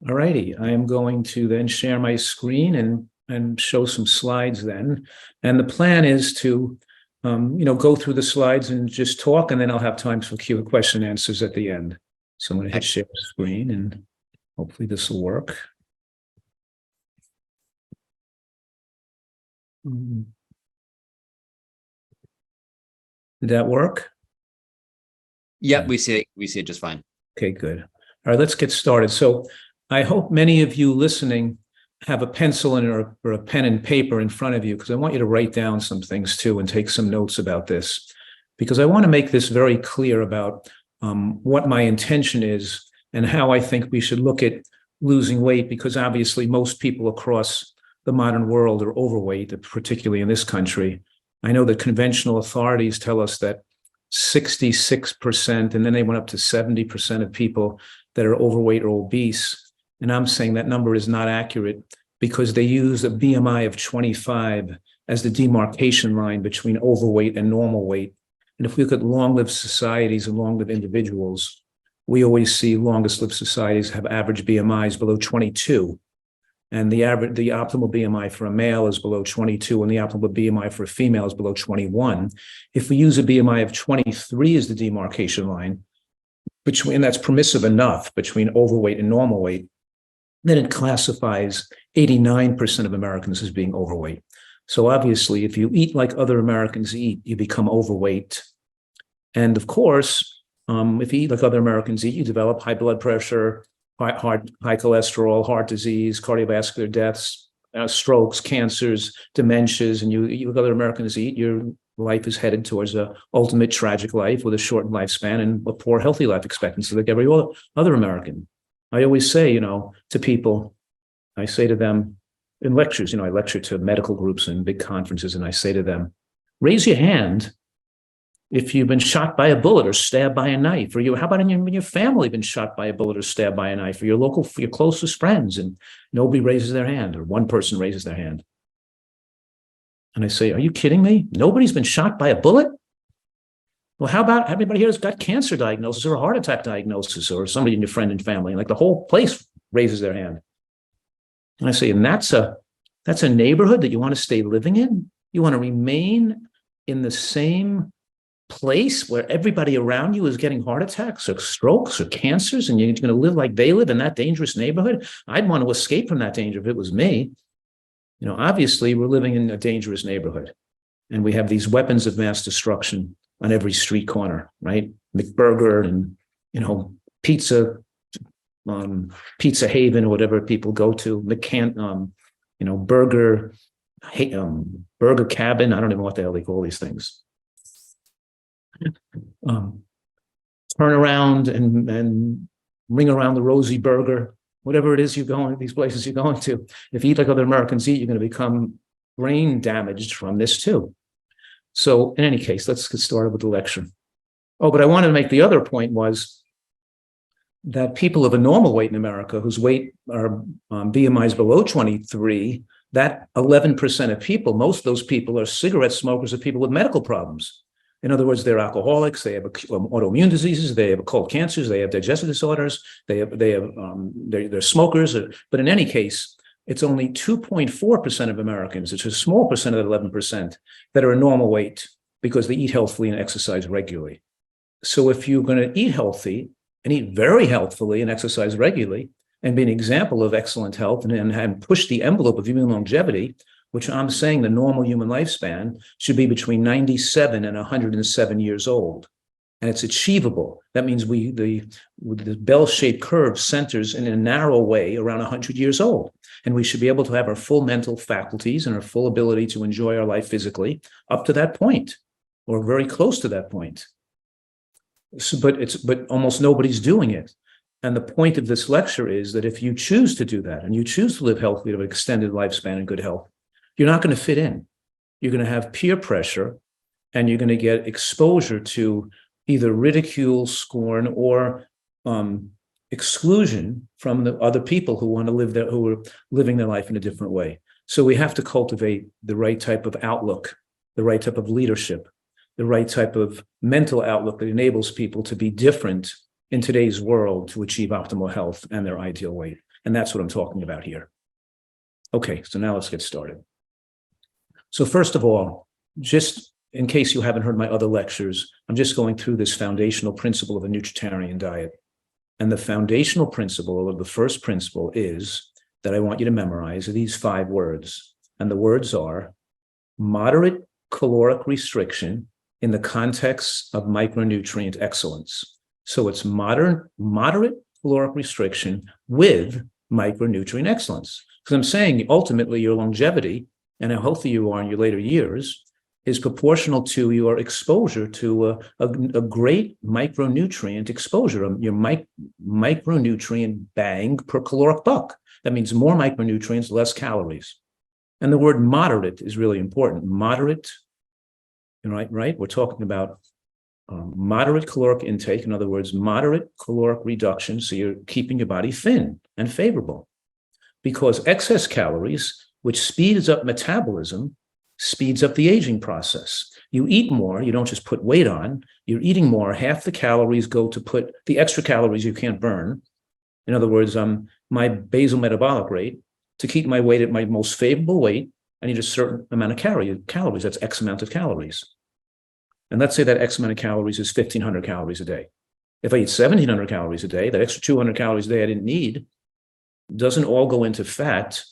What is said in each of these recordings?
All righty, I am going to then share my screen and show some slides then. And the plan is to, go through the slides and just talk, and then I'll have time for question and answers at the end. So I'm going to hit share screen, and hopefully this will work. Did that work? Yep, we see it just fine. Okay, good. All right, let's get started. So I hope many of you listening have a pencil or a pen and paper in front of you, because I want you to write down some things too and take some notes about this, because I want to make this very clear about what my intention is and how I think we should look at losing weight, because obviously most people across the modern world are overweight, particularly in this country. I know that conventional authorities tell us that 66%, and then they went up to 70% of people that are overweight or obese. And I'm saying that number is not accurate, because they use a BMI of 25 as the demarcation line between overweight and normal weight. And if we look at long-lived societies and long-lived individuals, we always see longest-lived societies have average BMIs below 22. And the optimal BMI for a male is below 22, and the optimal BMI for a female is below 21. If we use a BMI of 23 as the demarcation line, and that's permissive enough between overweight and normal weight, then it classifies 89% of Americans as being overweight. So obviously, if you eat like other Americans eat, you become overweight. And of course, if you eat like other Americans eat, you develop high blood pressure, high cholesterol, heart disease, cardiovascular deaths, strokes, cancers, dementias, and you eat like other Americans eat, your life is headed towards an ultimate tragic life with a shortened lifespan and a poor healthy life expectancy like every other American. I always say, to people, I say to them in lectures, I lecture to medical groups and big conferences, and I say to them, raise your hand if you've been shot by a bullet or stabbed by a knife, or how about in your family been shot by a bullet or stabbed by a knife, or for your closest friends, and nobody raises their hand, or one person raises their hand. And I say, are you kidding me? Nobody's been shot by a bullet? Well, how about everybody here has got cancer diagnosis or a heart attack diagnosis, or somebody in your friend and family, like the whole place raises their hand. And I say, and that's a neighborhood that you want to stay living in? You want to remain in the same place where everybody around you is getting heart attacks or strokes or cancers, and you're going to live like they live in that dangerous neighborhood? I'd want to escape from that danger if it was me. Obviously, we're living in a dangerous neighborhood, and we have these weapons of mass destruction on every street corner, right? McBurger and, Pizza Haven, or whatever people go to, Burger Cabin. I don't even know what the hell they call these things. Turn around and ring around the Rosie Burger, whatever it is these places you're going to. If you eat like other Americans eat, you're going to become brain damaged from this too. So in any case, let's get started with the lecture. Oh, but I wanted to make the other point was that people of a normal weight in America whose weight are BMIs below 23, that 11% of people, most of those people are cigarette smokers or people with medical problems. In other words, they're alcoholics, they have autoimmune diseases, they have cold cancers, they have digestive disorders, they're smokers. But in any case, it's only 2.4% of Americans, it's a small percent of that 11%, that are a normal weight because they eat healthily and exercise regularly. So if you're going to eat healthy and eat very healthily and exercise regularly and be an example of excellent health and push the envelope of human longevity, which I'm saying the normal human lifespan should be between 97 and 107 years old. And it's achievable. That means the bell-shaped curve centers in a narrow way around 100 years old. And we should be able to have our full mental faculties and our full ability to enjoy our life physically up to that point, or very close to that point. So, but almost nobody's doing it. And the point of this lecture is that if you choose to do that, and you choose to live healthily, to have an extended lifespan and good health, you're not going to fit in. You're going to have peer pressure, and you're going to get exposure to either ridicule, scorn, or exclusion from the other people who want to live there, who are living their life in a different way. So we have to cultivate the right type of outlook, the right type of leadership, the right type of mental outlook that enables people to be different in today's world to achieve optimal health and their ideal weight. And that's what I'm talking about here. Okay, so now let's get started. So first of all, just in case you haven't heard my other lectures, I'm just going through this foundational principle of a nutritarian diet. And the foundational principle, or the first principle, is that I want you to memorize these 5 words. And the words are moderate caloric restriction in the context of micronutrient excellence. So it's moderate caloric restriction with micronutrient excellence. Because I'm saying ultimately your longevity and how healthy you are in your later years is proportional to your exposure to a great micronutrient exposure, your micronutrient bang per caloric buck. That means more micronutrients, less calories. And the word moderate is really important. Moderate, right? We're talking about moderate caloric intake. In other words, moderate caloric reduction. So you're keeping your body thin and favorable. Because excess calories, which speeds up metabolism, speeds up the aging process. You eat more, you don't just put weight on, you're eating more, half the calories go to put the extra calories you can't burn. In other words, my basal metabolic rate, to keep my weight at my most favorable weight, I need a certain amount of calories. That's X amount of calories. And let's say that X amount of calories is 1,500 calories a day. If I eat 1,700 calories a day, that extra 200 calories a day I didn't need doesn't all go into fat.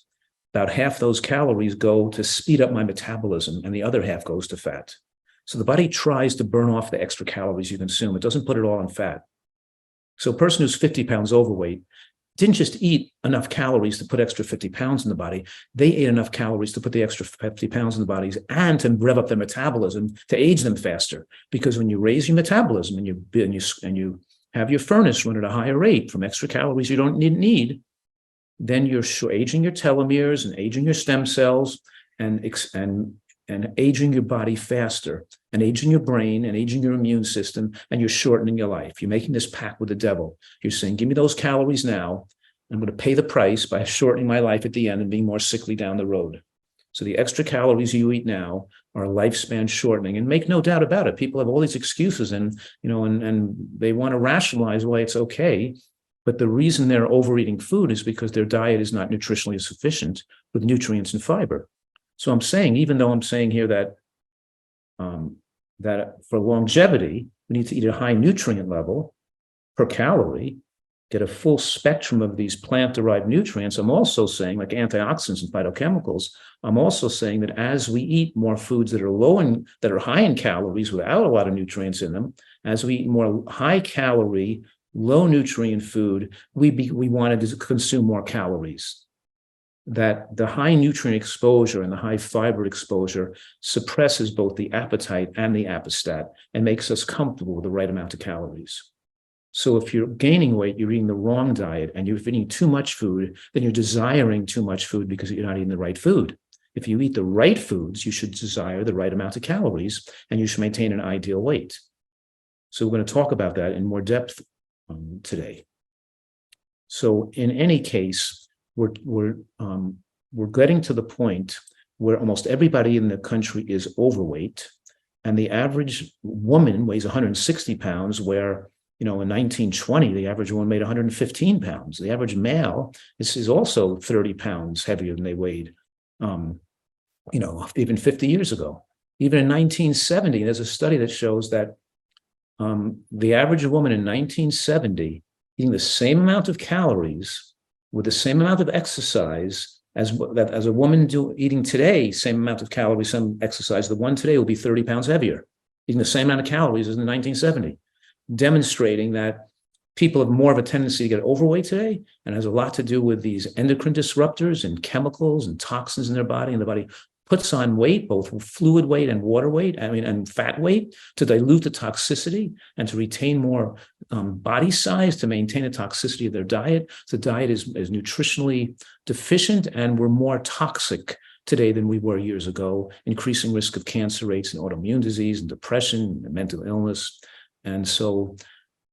About half those calories go to speed up my metabolism, and the other half goes to fat. So the body tries to burn off the extra calories you consume. It doesn't put it all in fat. So a person who's 50 pounds overweight didn't just eat enough calories to put extra 50 pounds in the body. They ate enough calories to put the extra 50 pounds in the bodies and to rev up their metabolism to age them faster. Because when you raise your metabolism and you have your furnace run at a higher rate from extra calories you don't need, then you're aging your telomeres and aging your stem cells and aging your body faster and aging your brain and aging your immune system, and you're shortening your life. You're making this pact with the devil. You're saying, give me those calories now. I'm going to pay the price by shortening my life at the end and being more sickly down the road. So the extra calories you eat now are lifespan shortening. And make no doubt about it, people have all these excuses and they want to rationalize why it's okay. But the reason they're overeating food is because their diet is not nutritionally sufficient with nutrients and fiber. So I'm saying, even though I'm saying here that for longevity, we need to eat a high nutrient level per calorie, get a full spectrum of these plant-derived nutrients. I'm also saying, like antioxidants and phytochemicals, I'm also saying that as we eat more foods that are high in calories without a lot of nutrients in them, as we eat more high-calorie, low nutrient food, we wanted to consume more calories. That the high nutrient exposure and the high fiber exposure suppresses both the appetite and the apostat and makes us comfortable with the right amount of calories. So if you're gaining weight, you're eating the wrong diet and you're eating too much food, then you're desiring too much food because you're not eating the right food. If you eat the right foods, you should desire the right amount of calories and you should maintain an ideal weight. So we're going to talk about that in more depth today. So in any case, we're getting to the point where almost everybody in the country is overweight, and the average woman weighs 160 pounds, where in 1920 the average woman weighed 115 pounds. The average male is also 30 pounds heavier than they weighed, even 50 years ago. Even in 1970, there's a study that shows that the average woman in 1970 eating the same amount of calories with the same amount of exercise as a woman eating today, same amount of calories, some exercise, the one today will be 30 pounds heavier, eating the same amount of calories as in 1970, demonstrating that people have more of a tendency to get overweight today, and has a lot to do with these endocrine disruptors and chemicals and toxins in their body, and the body puts on weight, both fluid weight and water weight, and fat weight, to dilute the toxicity and to retain more body size, to maintain the toxicity of their diet. The diet is nutritionally deficient, and we're more toxic today than we were years ago, increasing risk of cancer rates and autoimmune disease and depression and mental illness. And so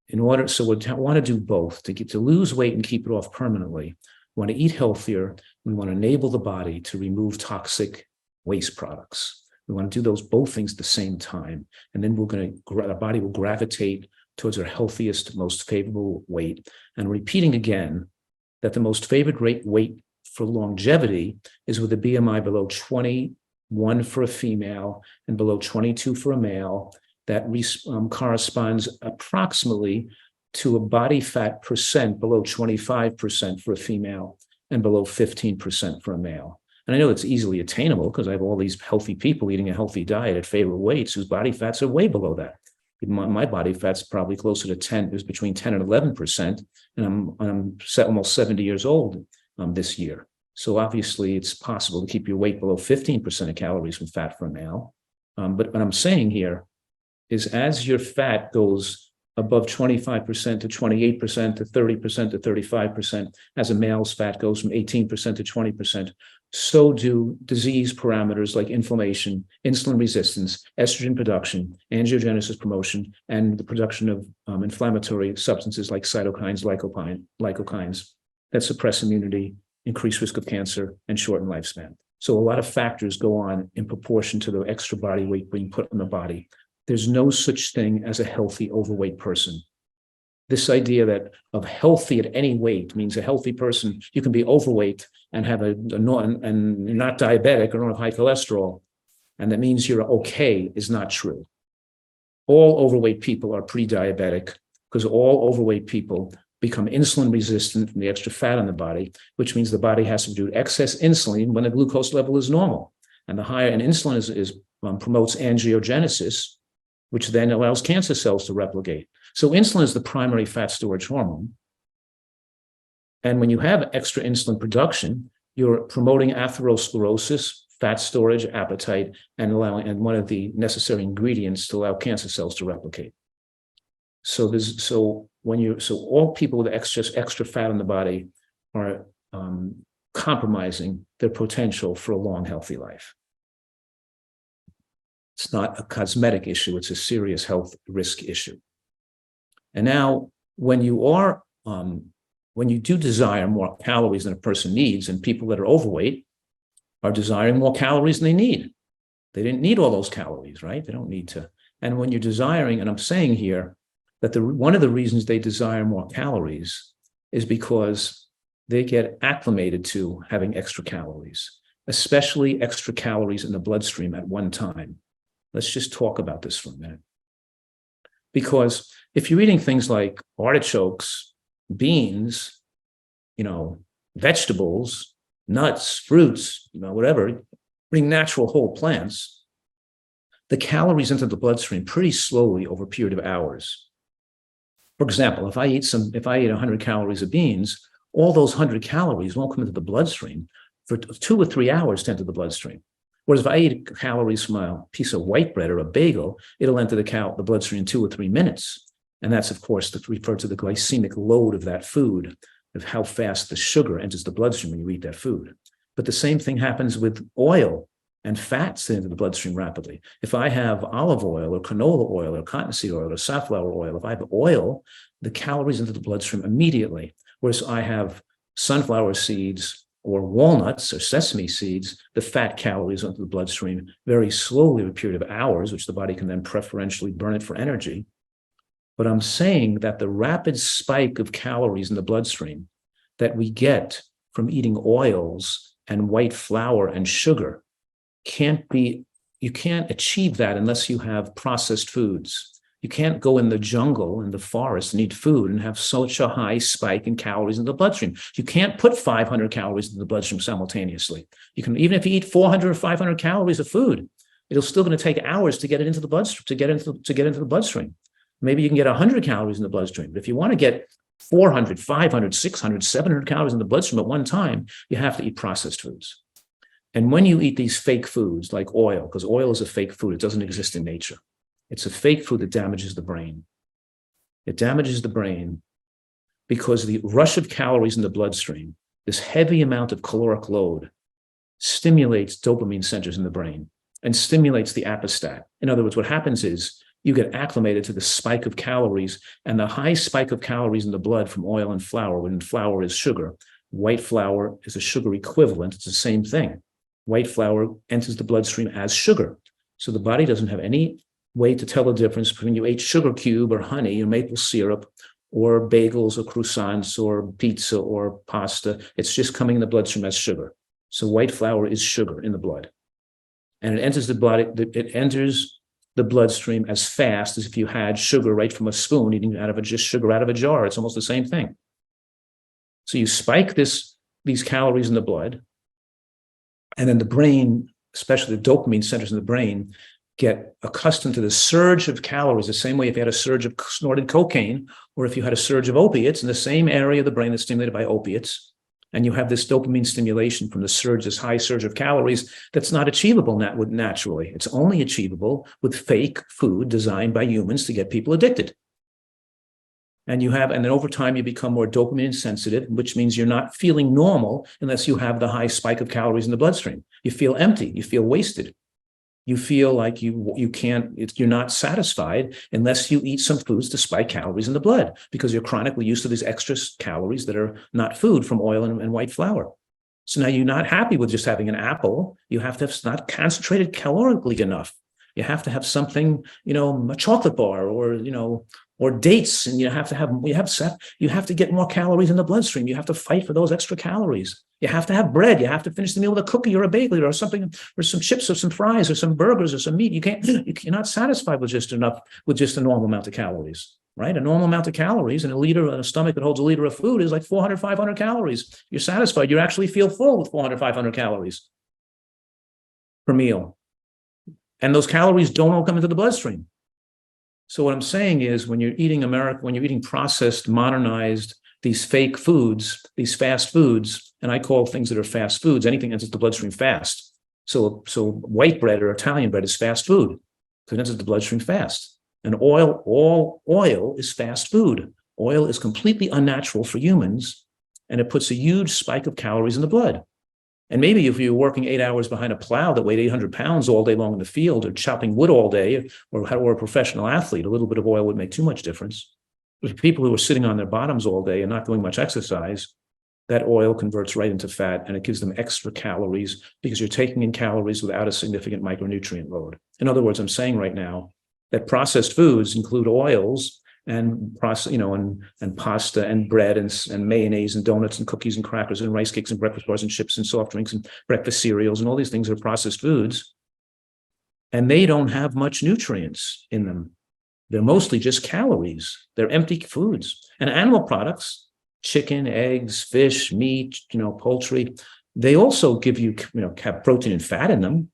we want to do both, to lose weight and keep it off permanently. We want to eat healthier. We want to enable the body to remove toxic waste products. We want to do both things at the same time. And then the body will gravitate towards our healthiest, most favorable weight. And repeating again, that the most favored weight for longevity is with a BMI below 21 for a female and below 22 for a male. That corresponds approximately to a body fat percent below 25% for a female and below 15% for a male. And I know it's easily attainable because I have all these healthy people eating a healthy diet at favorable weights whose body fats are way below that. My body fat's probably closer to 10, it was between 10 and 11%, and I'm almost 70 years old this year. So obviously it's possible to keep your weight below 15% of calories from fat for a male. But what I'm saying here is as your fat goes above 25% to 28% to 30% to 35%, as a male's fat goes from 18% to 20%, so do disease parameters like inflammation, insulin resistance, estrogen production, angiogenesis promotion, and the production of inflammatory substances like cytokines, glycokines that suppress immunity, increase risk of cancer, and shorten lifespan. So a lot of factors go on in proportion to the extra body weight being put on the body. There's no such thing as a healthy overweight person. This idea that of healthy at any weight means a healthy person, you can be overweight and have and not diabetic or don't have high cholesterol, and that means you're okay, is not true. All overweight people are pre-diabetic because all overweight people become insulin resistant from the extra fat on the body, which means the body has to do excess insulin when the glucose level is normal. And the higher, and insulin promotes angiogenesis, which then allows cancer cells to replicate. So insulin is the primary fat storage hormone. And when you have extra insulin production, you're promoting atherosclerosis, fat storage, appetite, and one of the necessary ingredients to allow cancer cells to replicate. So all people with extra fat in the body are compromising their potential for a long, healthy life. It's not a cosmetic issue, it's a serious health risk issue. And now, when you do desire more calories than a person needs, and people that are overweight are desiring more calories than they need. They didn't need all those calories, right? They don't need to. And when you're desiring, and I'm saying here that one of the reasons they desire more calories is because they get acclimated to having extra calories, especially extra calories in the bloodstream at one time. Let's just talk about this for a minute. Because if you're eating things like artichokes, beans, vegetables, nuts, fruits, whatever, bring natural whole plants, the calories into the bloodstream pretty slowly over a period of hours. For example, if I eat 100 calories of beans, all those 100 calories won't come into the bloodstream for 2 or 3 hours to enter the bloodstream. Whereas if I eat calories from a piece of white bread or a bagel, it'll enter the bloodstream in 2 or 3 minutes. And that's, of course, referred to the glycemic load of that food, of how fast the sugar enters the bloodstream when you eat that food. But the same thing happens with oil and fats that enter the bloodstream rapidly. If I have olive oil or canola oil or cottonseed oil or safflower oil, if I have oil, the calories enter the bloodstream immediately. Whereas I have sunflower seeds or walnuts or sesame seeds, the fat calories enter the bloodstream very slowly over a period of hours, which the body can then preferentially burn it for energy. But I'm saying that the rapid spike of calories in the bloodstream that we get from eating oils and white flour and sugar you can't achieve that unless you have processed foods. You can't go in the jungle, in the forest, and eat food and have such a high spike in calories in the bloodstream. You can't put 500 calories in the bloodstream simultaneously. You can, even if you eat 400 or 500 calories of food, it's still going to take hours to get it into the bloodstream, to get into the bloodstream. Maybe you can get 100 calories in the bloodstream. But if you want to get 400, 500, 600, 700 calories in the bloodstream at one time, you have to eat processed foods. And when you eat these fake foods like oil, because oil is a fake food, it doesn't exist in nature. It's a fake food that damages the brain. It damages the brain because the rush of calories in the bloodstream, this heavy amount of caloric load, stimulates dopamine centers in the brain and stimulates the apostat. In other words, what happens is you get acclimated to the spike of calories, and the high spike of calories in the blood from oil and flour, when flour is sugar. White flour is a sugar equivalent. It's the same thing. White flour enters the bloodstream as sugar. So the body doesn't have any way to tell the difference between you ate sugar cube or honey or maple syrup or bagels or croissants or pizza or pasta. It's just coming in the bloodstream as sugar. So white flour is sugar in the blood. And it enters the blood, it enters the bloodstream as fast as if you had sugar right from a spoon, eating out of just sugar out of a jar. It's almost the same thing. So you spike these calories in the blood, and then the brain, especially the dopamine centers in the brain, get accustomed to the surge of calories, the same way if you had a surge of snorted cocaine, or if you had a surge of opiates in the same area of the brain that's stimulated by opiates, and you have this dopamine stimulation from the surge, this high surge of calories that's not achievable naturally. It's only achievable with fake food designed by humans to get people addicted. And then over time, you become more dopamine sensitive, which means you're not feeling normal unless you have the high spike of calories in the bloodstream. You feel empty, you feel wasted. You feel like you're not satisfied unless you eat some foods to spike calories in the blood, because you're chronically used to these extra calories that are not food from oil and white flour. So now you're not happy with just having an apple. You have to have not concentrated calorically enough. You have to have something, a chocolate bar or dates, and you have to get more calories in the bloodstream. You have to fight for those extra calories. You have to have bread. You have to finish the meal with a cookie or a bagel or something, or some chips or some fries or some burgers or some meat. You're not satisfied with just a normal amount of calories, right? A normal amount of calories in a stomach that holds a liter of food is like 400, 500 calories. You're satisfied. You actually feel full with 400, 500 calories per meal. And those calories don't all come into the bloodstream. So what I'm saying is, when you're eating processed, modernized, these fake foods, these fast foods, and I call things that are fast foods, anything that enters the bloodstream fast. So white bread or Italian bread is fast food, because it enters the bloodstream fast. And all oil is fast food. Oil is completely unnatural for humans, and it puts a huge spike of calories in the blood. And maybe if you're working 8 hours behind a plow that weighed 800 pounds all day long in the field, or chopping wood all day, or a professional athlete, a little bit of oil would make too much difference. But people who are sitting on their bottoms all day and not doing much exercise, that oil converts right into fat, and it gives them extra calories because you're taking in calories without a significant micronutrient load. In other words, I'm saying right now that processed foods include oils and pasta and bread and mayonnaise and donuts and cookies and crackers and rice cakes and breakfast bars and chips and soft drinks and breakfast cereals, and all these things are processed foods, and they don't have much nutrients in them. They're mostly just calories. They're empty foods. And animal products, chicken, eggs, fish, meat, poultry, they also give you, have protein and fat in them,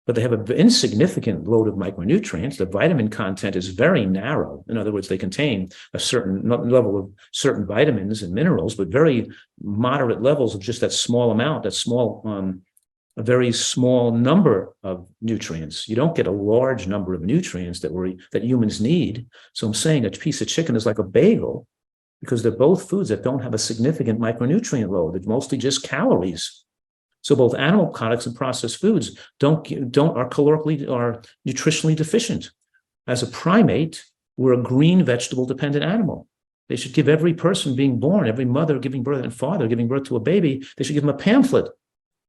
but they have an insignificant load of micronutrients. The vitamin content is very narrow. In other words, they contain a certain level of certain vitamins and minerals, but very moderate levels of just that small amount, a very small number of nutrients. You don't get a large number of nutrients that humans need. So I'm saying a piece of chicken is like a bagel, because they're both foods that don't have a significant micronutrient load. They're mostly just calories. So both animal products and processed foods are nutritionally deficient. As a primate, we're a green vegetable dependent animal. They should give every person being born, every mother giving birth and father giving birth to a baby, they should give them a pamphlet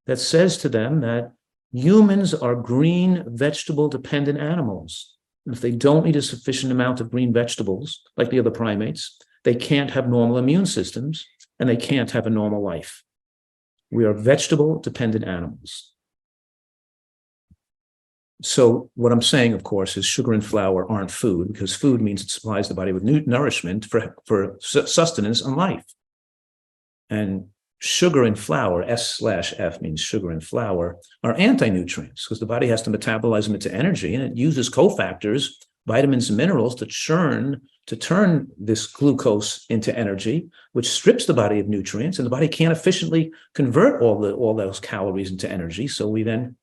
that says to them that humans are green vegetable dependent animals. And if they don't eat a sufficient amount of green vegetables, like the other primates, they can't have normal immune systems, and they can't have a normal life. We are vegetable-dependent animals. So what I'm saying, of course, is sugar and flour aren't food, because food means it supplies the body with nourishment for sustenance and life. And sugar and flour, S/F means sugar and flour, are anti-nutrients, because the body has to metabolize them into energy, and it uses cofactors, vitamins and minerals, to turn this glucose into energy, which strips the body of nutrients, and the body can't efficiently convert all those calories into energy. So we then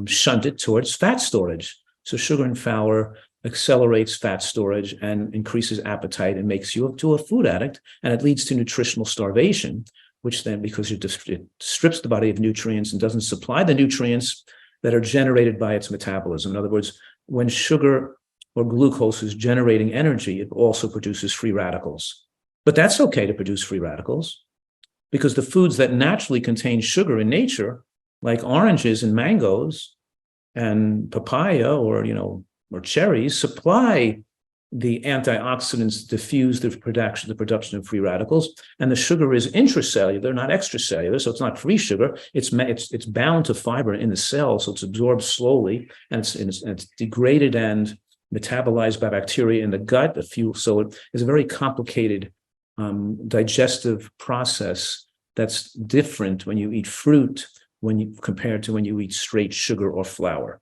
shunt it towards fat storage. So sugar and flour accelerates fat storage and increases appetite and makes you to a food addict, and it leads to nutritional starvation, which then, because it strips the body of nutrients and doesn't supply the nutrients that are generated by its metabolism. In other words, when sugar or glucose is generating energy, it also produces free radicals. But that's okay to produce free radicals, because the foods that naturally contain sugar in nature, like oranges and mangoes and papaya or cherries, supply the antioxidants diffuse the production of free radicals, and the sugar is intracellular, not extracellular, so it's not free sugar. It's bound to fiber in the cell, so it's absorbed slowly, and it's degraded and metabolized by bacteria in the gut. So it is a very complicated digestive process that's different when you eat fruit compared to when you eat straight sugar or flour.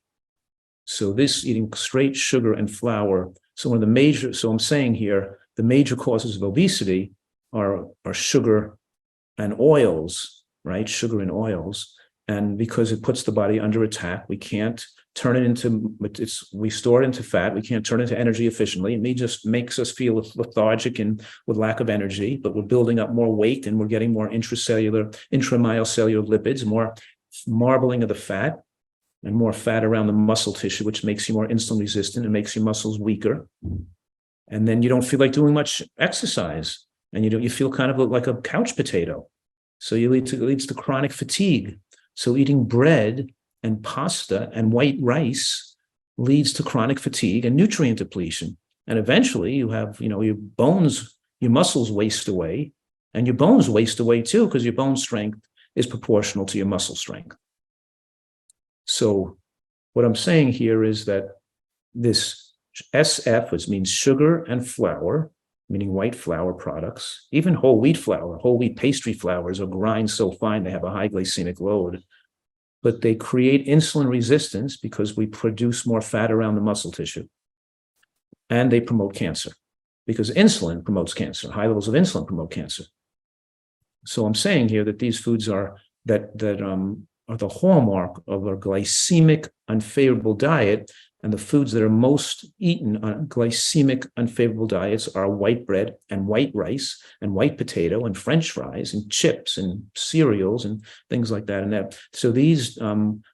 So this eating straight sugar and flour. So I'm saying here, the major causes of obesity are sugar and oils, right? Sugar and oils. And because it puts the body under attack, we can't turn it into, we store it into fat. We can't turn it into energy efficiently. It just makes us feel lethargic and with lack of energy, but we're building up more weight and we're getting more intramyocellular lipids, more marbling of the fat, and more fat around the muscle tissue, which makes you more insulin resistant and makes your muscles weaker. And then you don't feel like doing much exercise, and you feel kind of like a couch potato. So it leads to chronic fatigue. So eating bread and pasta and white rice leads to chronic fatigue and nutrient depletion. And eventually you have, your bones, your muscles waste away, and your bones waste away too, because your bone strength is proportional to your muscle strength. So what I'm saying here is that this SF, which means sugar and flour, meaning white flour products, even whole wheat flour, whole wheat pastry flours are grind so fine they have a high glycemic load, but they create insulin resistance because we produce more fat around the muscle tissue. And they promote cancer because insulin promotes cancer. High levels of insulin promote cancer. So I'm saying here that these foods are the hallmark of a glycemic unfavorable diet, and the foods that are most eaten on glycemic unfavorable diets are white bread and white rice and white potato and French fries and chips and cereals and things like that. So these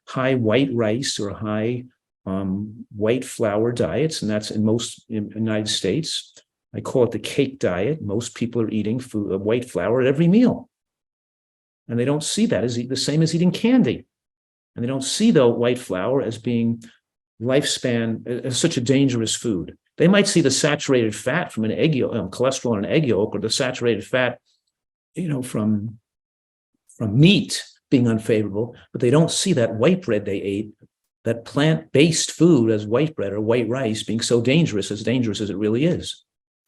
high white rice or high white flour diets, and that's in most United States. I call it the cake diet. Most people are eating white flour at every meal. And they don't see that as the same as eating candy. And they don't see the white flour as being lifespan, as such a dangerous food. They might see the saturated fat from an egg yolk, cholesterol in an egg yolk, or the saturated fat, from meat being unfavorable, but they don't see that white bread they ate, that plant-based food as white bread or white rice being so dangerous as it really is.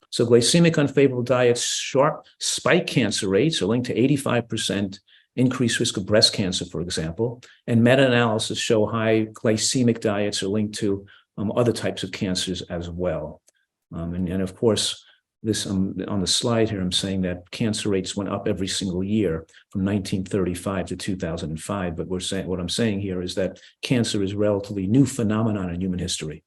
So glycemic unfavorable diets spike cancer rates are linked to 85% increased risk of breast cancer, for example. And meta-analysis show high glycemic diets are linked to other types of cancers as well. And of course, this on the slide here, I'm saying that cancer rates went up every single year from 1935 to 2005. But what I'm saying here is that cancer is a relatively new phenomenon in human history.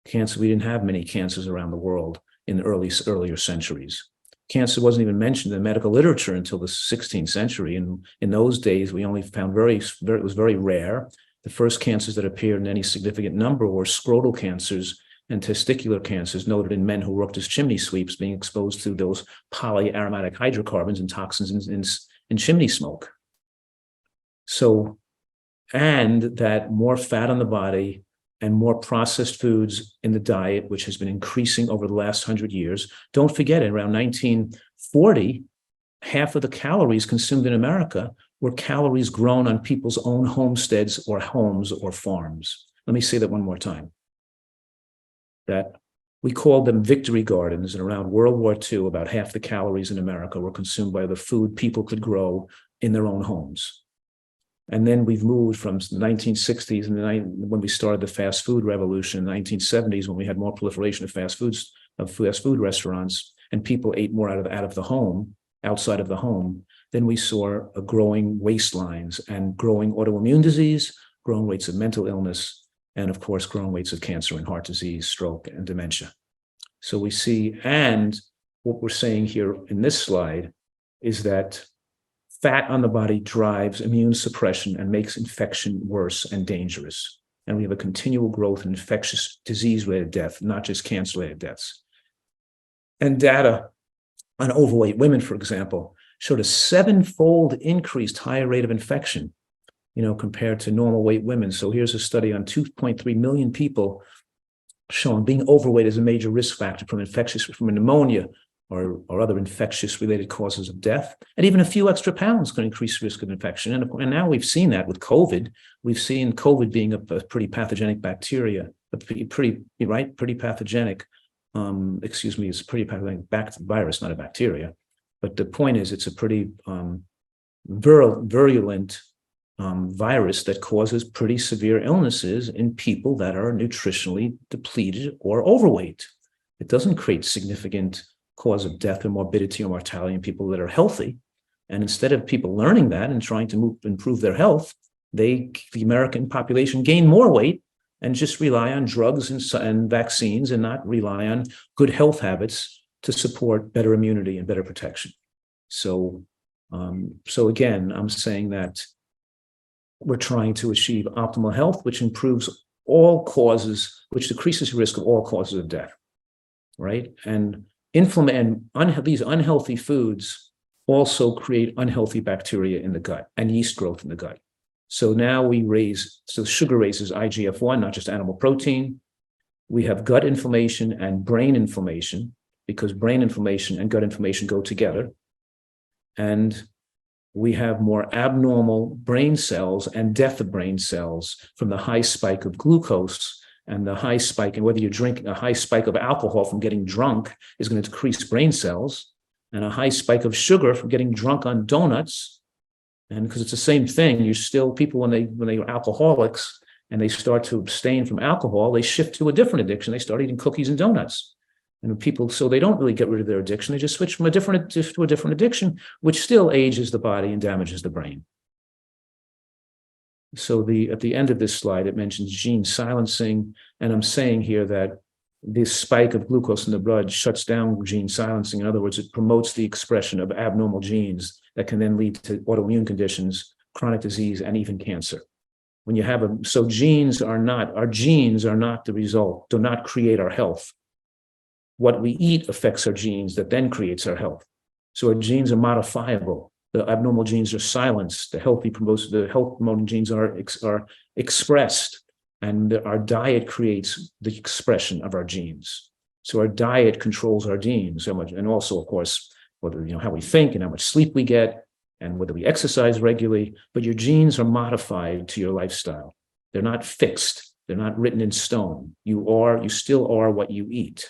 Cancer, we didn't have many cancers around the world in the earlier centuries. Cancer wasn't even mentioned in medical literature until the 16th century. And in those days, we only found it was very rare. The first cancers that appeared in any significant number were scrotal cancers and testicular cancers noted in men who worked as chimney sweeps, being exposed to those polyaromatic hydrocarbons and toxins in chimney smoke. So, and that more fat on the body and more processed foods in the diet, which has been increasing over the last 100 years. Don't forget, around 1940, half of the calories consumed in America were calories grown on people's own homesteads or homes or farms. Let me say that one more time. That we called them victory gardens, and around World War II, about half the calories in America were consumed by the food people could grow in their own homes. And then we've moved from the 1960s and when we started the fast food revolution in the 1970s, when we had more proliferation of fast food restaurants, and people ate more out of the home, outside of the home. Then we saw a growing waistlines and growing autoimmune disease, growing rates of mental illness, and of course, growing rates of cancer and heart disease, stroke, and dementia. So we see, and what we're saying here in this slide is that fat on the body drives immune suppression and makes infection worse and dangerous. And we have a continual growth in infectious disease-related death, not just cancer-related deaths. And data on overweight women, for example, showed a 7-fold increased higher rate of infection, compared to normal weight women. So here's a study on 2.3 million people shown being overweight is a major risk factor from pneumonia or other infectious related causes of death. And even a few extra pounds can increase risk of infection. And now we've seen that with COVID. We've seen COVID being a pretty pathogenic bacteria, pretty pathogenic. It's a pretty pathogenic virus, not a bacteria. But the point is, it's a pretty virulent virus that causes pretty severe illnesses in people that are nutritionally depleted or overweight. It doesn't create significant cause of death or morbidity or mortality in people that are healthy. And instead of people learning that and trying to improve their health, the American population gain more weight and just rely on drugs and vaccines and not rely on good health habits to support better immunity and better protection. So again, I'm saying that we're trying to achieve optimal health, which improves all causes, which decreases the risk of all causes of death, right? And these unhealthy foods also create unhealthy bacteria in the gut and yeast growth in the gut. So now sugar raises IGF-1, not just animal protein. We have gut inflammation and brain inflammation, because brain inflammation and gut inflammation go together. And we have more abnormal brain cells and death of brain cells from the high spike of glucose and the high spike. And whether you're drinking a high spike of alcohol from getting drunk is going to decrease brain cells, and a high spike of sugar from getting drunk on donuts. And because it's the same thing, people, when they're alcoholics and they start to abstain from alcohol, they shift to a different addiction. They start eating cookies and donuts. And people, so they don't really get rid of their addiction. They just switch from a different addiction, which still ages the body and damages the brain. So at the end of this slide, it mentions gene silencing. And I'm saying here that this spike of glucose in the blood shuts down gene silencing. In other words, it promotes the expression of abnormal genes that can then lead to autoimmune conditions, chronic disease, and even cancer. When you have our genes are not the result, do not create our health. What we eat affects our genes that then creates our health. So our genes are modifiable. The abnormal genes are silenced. The health promoting genes are expressed, and our diet creates the expression of our genes. So our diet controls our genes so much, and also, of course, how we think and how much sleep we get, and whether we exercise regularly. But your genes are modified to your lifestyle. They're not fixed. They're not written in stone. You still are what you eat.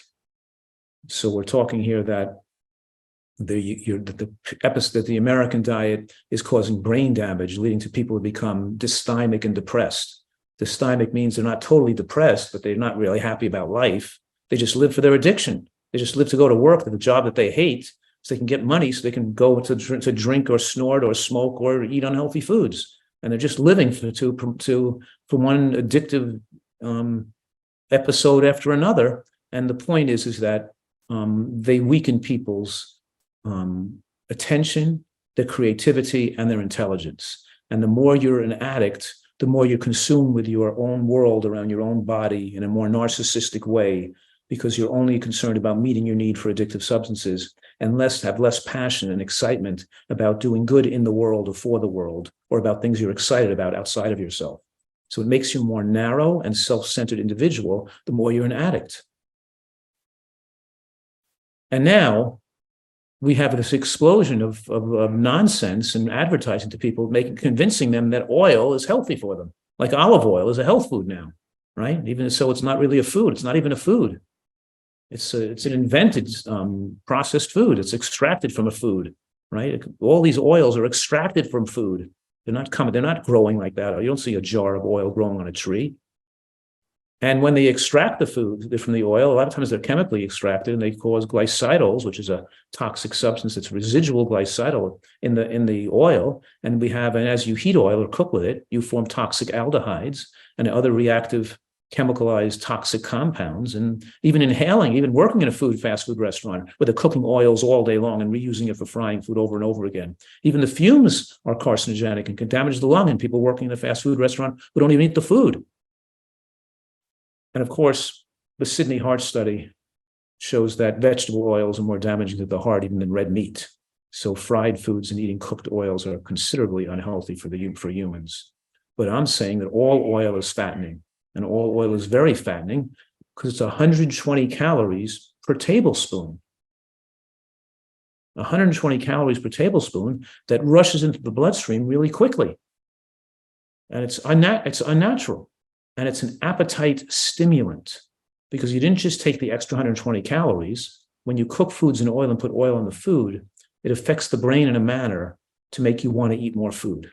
So we're talking here that the American diet is causing brain damage, leading to people who become dysthymic and depressed. Dysthymic means they're not totally depressed, but they're not really happy about life. They just live for their addiction. They just live to go to work, to the job that they hate, so they can get money, so they can go to drink or snort or smoke or eat unhealthy foods. And they're just living for one addictive episode after another. And the point is that they weaken people's attention, their creativity, and their intelligence. And the more you're an addict, the more you're consumed with your own world around your own body in a more narcissistic way, because you're only concerned about meeting your need for addictive substances and have less passion and excitement about doing good in the world or for the world, or about things you're excited about outside of yourself. So it makes you a more narrow and self-centered individual the more you're an addict. And now we have this explosion of nonsense and advertising to people, convincing them that oil is healthy for them. Like olive oil is a health food now, right? Even so, it's not really a food. It's not even a food. It's an invented processed food. It's extracted from a food, right? All these oils are extracted from food. They're not growing like that. You don't see a jar of oil growing on a tree. And when they extract the food from the oil, a lot of times they're chemically extracted, and they cause glycidols, which is a toxic substance that's residual glycidol in the oil. And as you heat oil or cook with it, you form toxic aldehydes and other reactive chemicalized toxic compounds. And even working in a fast food restaurant where they're cooking oils all day long and reusing it for frying food over and over again. Even the fumes are carcinogenic and can damage the lung in people working in a fast food restaurant who don't even eat the food. And of course, the Sydney Heart Study shows that vegetable oils are more damaging to the heart even than red meat. So fried foods and eating cooked oils are considerably unhealthy for humans. But I'm saying that all oil is fattening, and all oil is very fattening. because it's 120 calories per tablespoon. 120 calories per tablespoon that rushes into the bloodstream really quickly. And it's unnatural. And it's an appetite stimulant because you didn't just take the extra 120 calories. When you cook foods in oil and put oil on the food, it affects the brain in a manner to make you want to eat more food.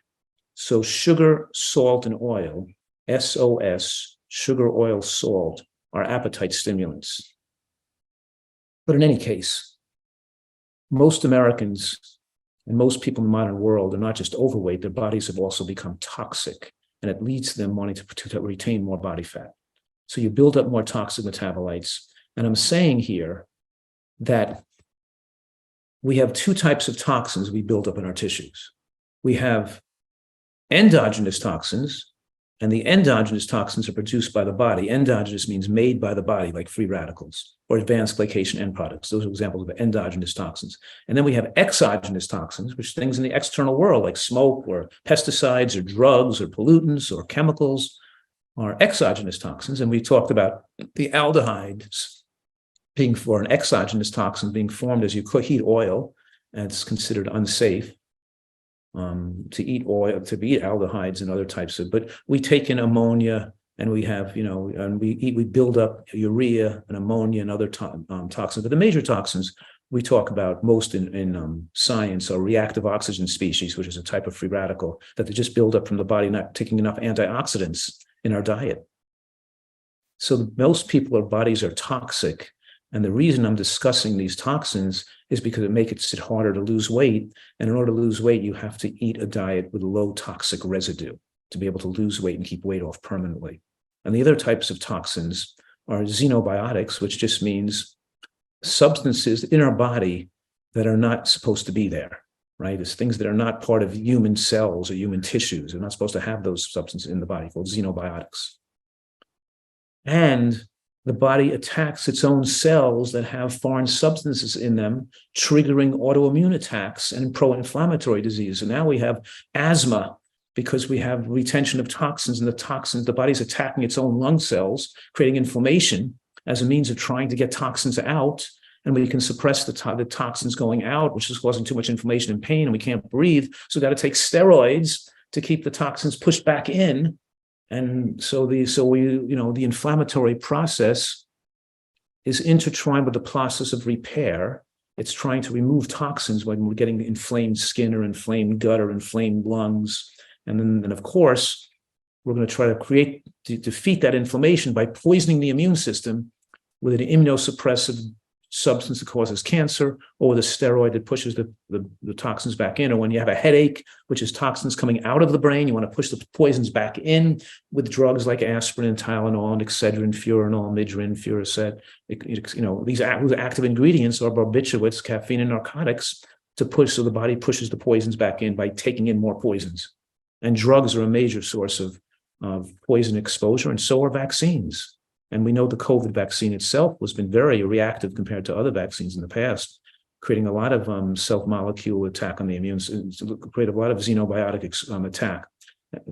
So sugar, salt, and oil, SOS, sugar, oil, salt, are appetite stimulants. But in any case, most Americans and most people in the modern world are not just overweight, their bodies have also become toxic, and it leads to them wanting to retain more body fat. So you build up more toxic metabolites. And I'm saying here that we have two types of toxins we build up in our tissues. We have endogenous toxins, and the endogenous toxins are produced by the body. Endogenous means made by the body, like free radicals or advanced glycation end products. Those are examples of endogenous toxins. And then we have exogenous toxins, which are things in the external world, like smoke or pesticides or drugs or pollutants or chemicals, are exogenous toxins. And we talked about the aldehydes being for an exogenous toxin being formed as you heat oil, and it's considered unsafe to eat oil, to eat aldehydes and other types of, but we take in ammonia and we have, and we build up urea and ammonia and other toxins. But the major toxins we talk about most in science are reactive oxygen species, which is a type of free radical that they just build up from the body, not taking enough antioxidants in our diet. So most people's bodies are toxic. And the reason I'm discussing these toxins is because it makes it harder to lose weight. And in order to lose weight, you have to eat a diet with low toxic residue to be able to lose weight and keep weight off permanently. And the other types of toxins are xenobiotics, which just means substances in our body that are not supposed to be there, right? It's things that are not part of human cells or human tissues. They're not supposed to have those substances in the body, called xenobiotics. And the body attacks its own cells that have foreign substances in them, triggering autoimmune attacks and pro-inflammatory disease. And now we have asthma because we have retention of toxins, and the body's attacking its own lung cells, creating inflammation as a means of trying to get toxins out. And we can suppress the toxins going out, which is causing too much inflammation and pain, and we can't breathe. So we've got to take steroids to keep the toxins pushed back in. And so the inflammatory process is intertwined with the process of repair. It's trying to remove toxins when we're getting inflamed skin or inflamed gut or inflamed lungs. And then of course, we're going to try to defeat that inflammation by poisoning the immune system with an immunosuppressive substance that causes cancer, or with a steroid that pushes the toxins back in. Or when you have a headache, which is toxins coming out of the brain, you want to push the poisons back in with drugs like aspirin and Tylenol and Excedrin, Furanol, Midrin, Furacet. These active ingredients are barbiturates, caffeine, and narcotics to push, so the body pushes the poisons back in by taking in more poisons. And drugs are a major source of poison exposure, and so are vaccines. And we know the COVID vaccine itself has been very reactive compared to other vaccines in the past, creating a lot of self-molecule attack on the immune system, create a lot of xenobiotic attack,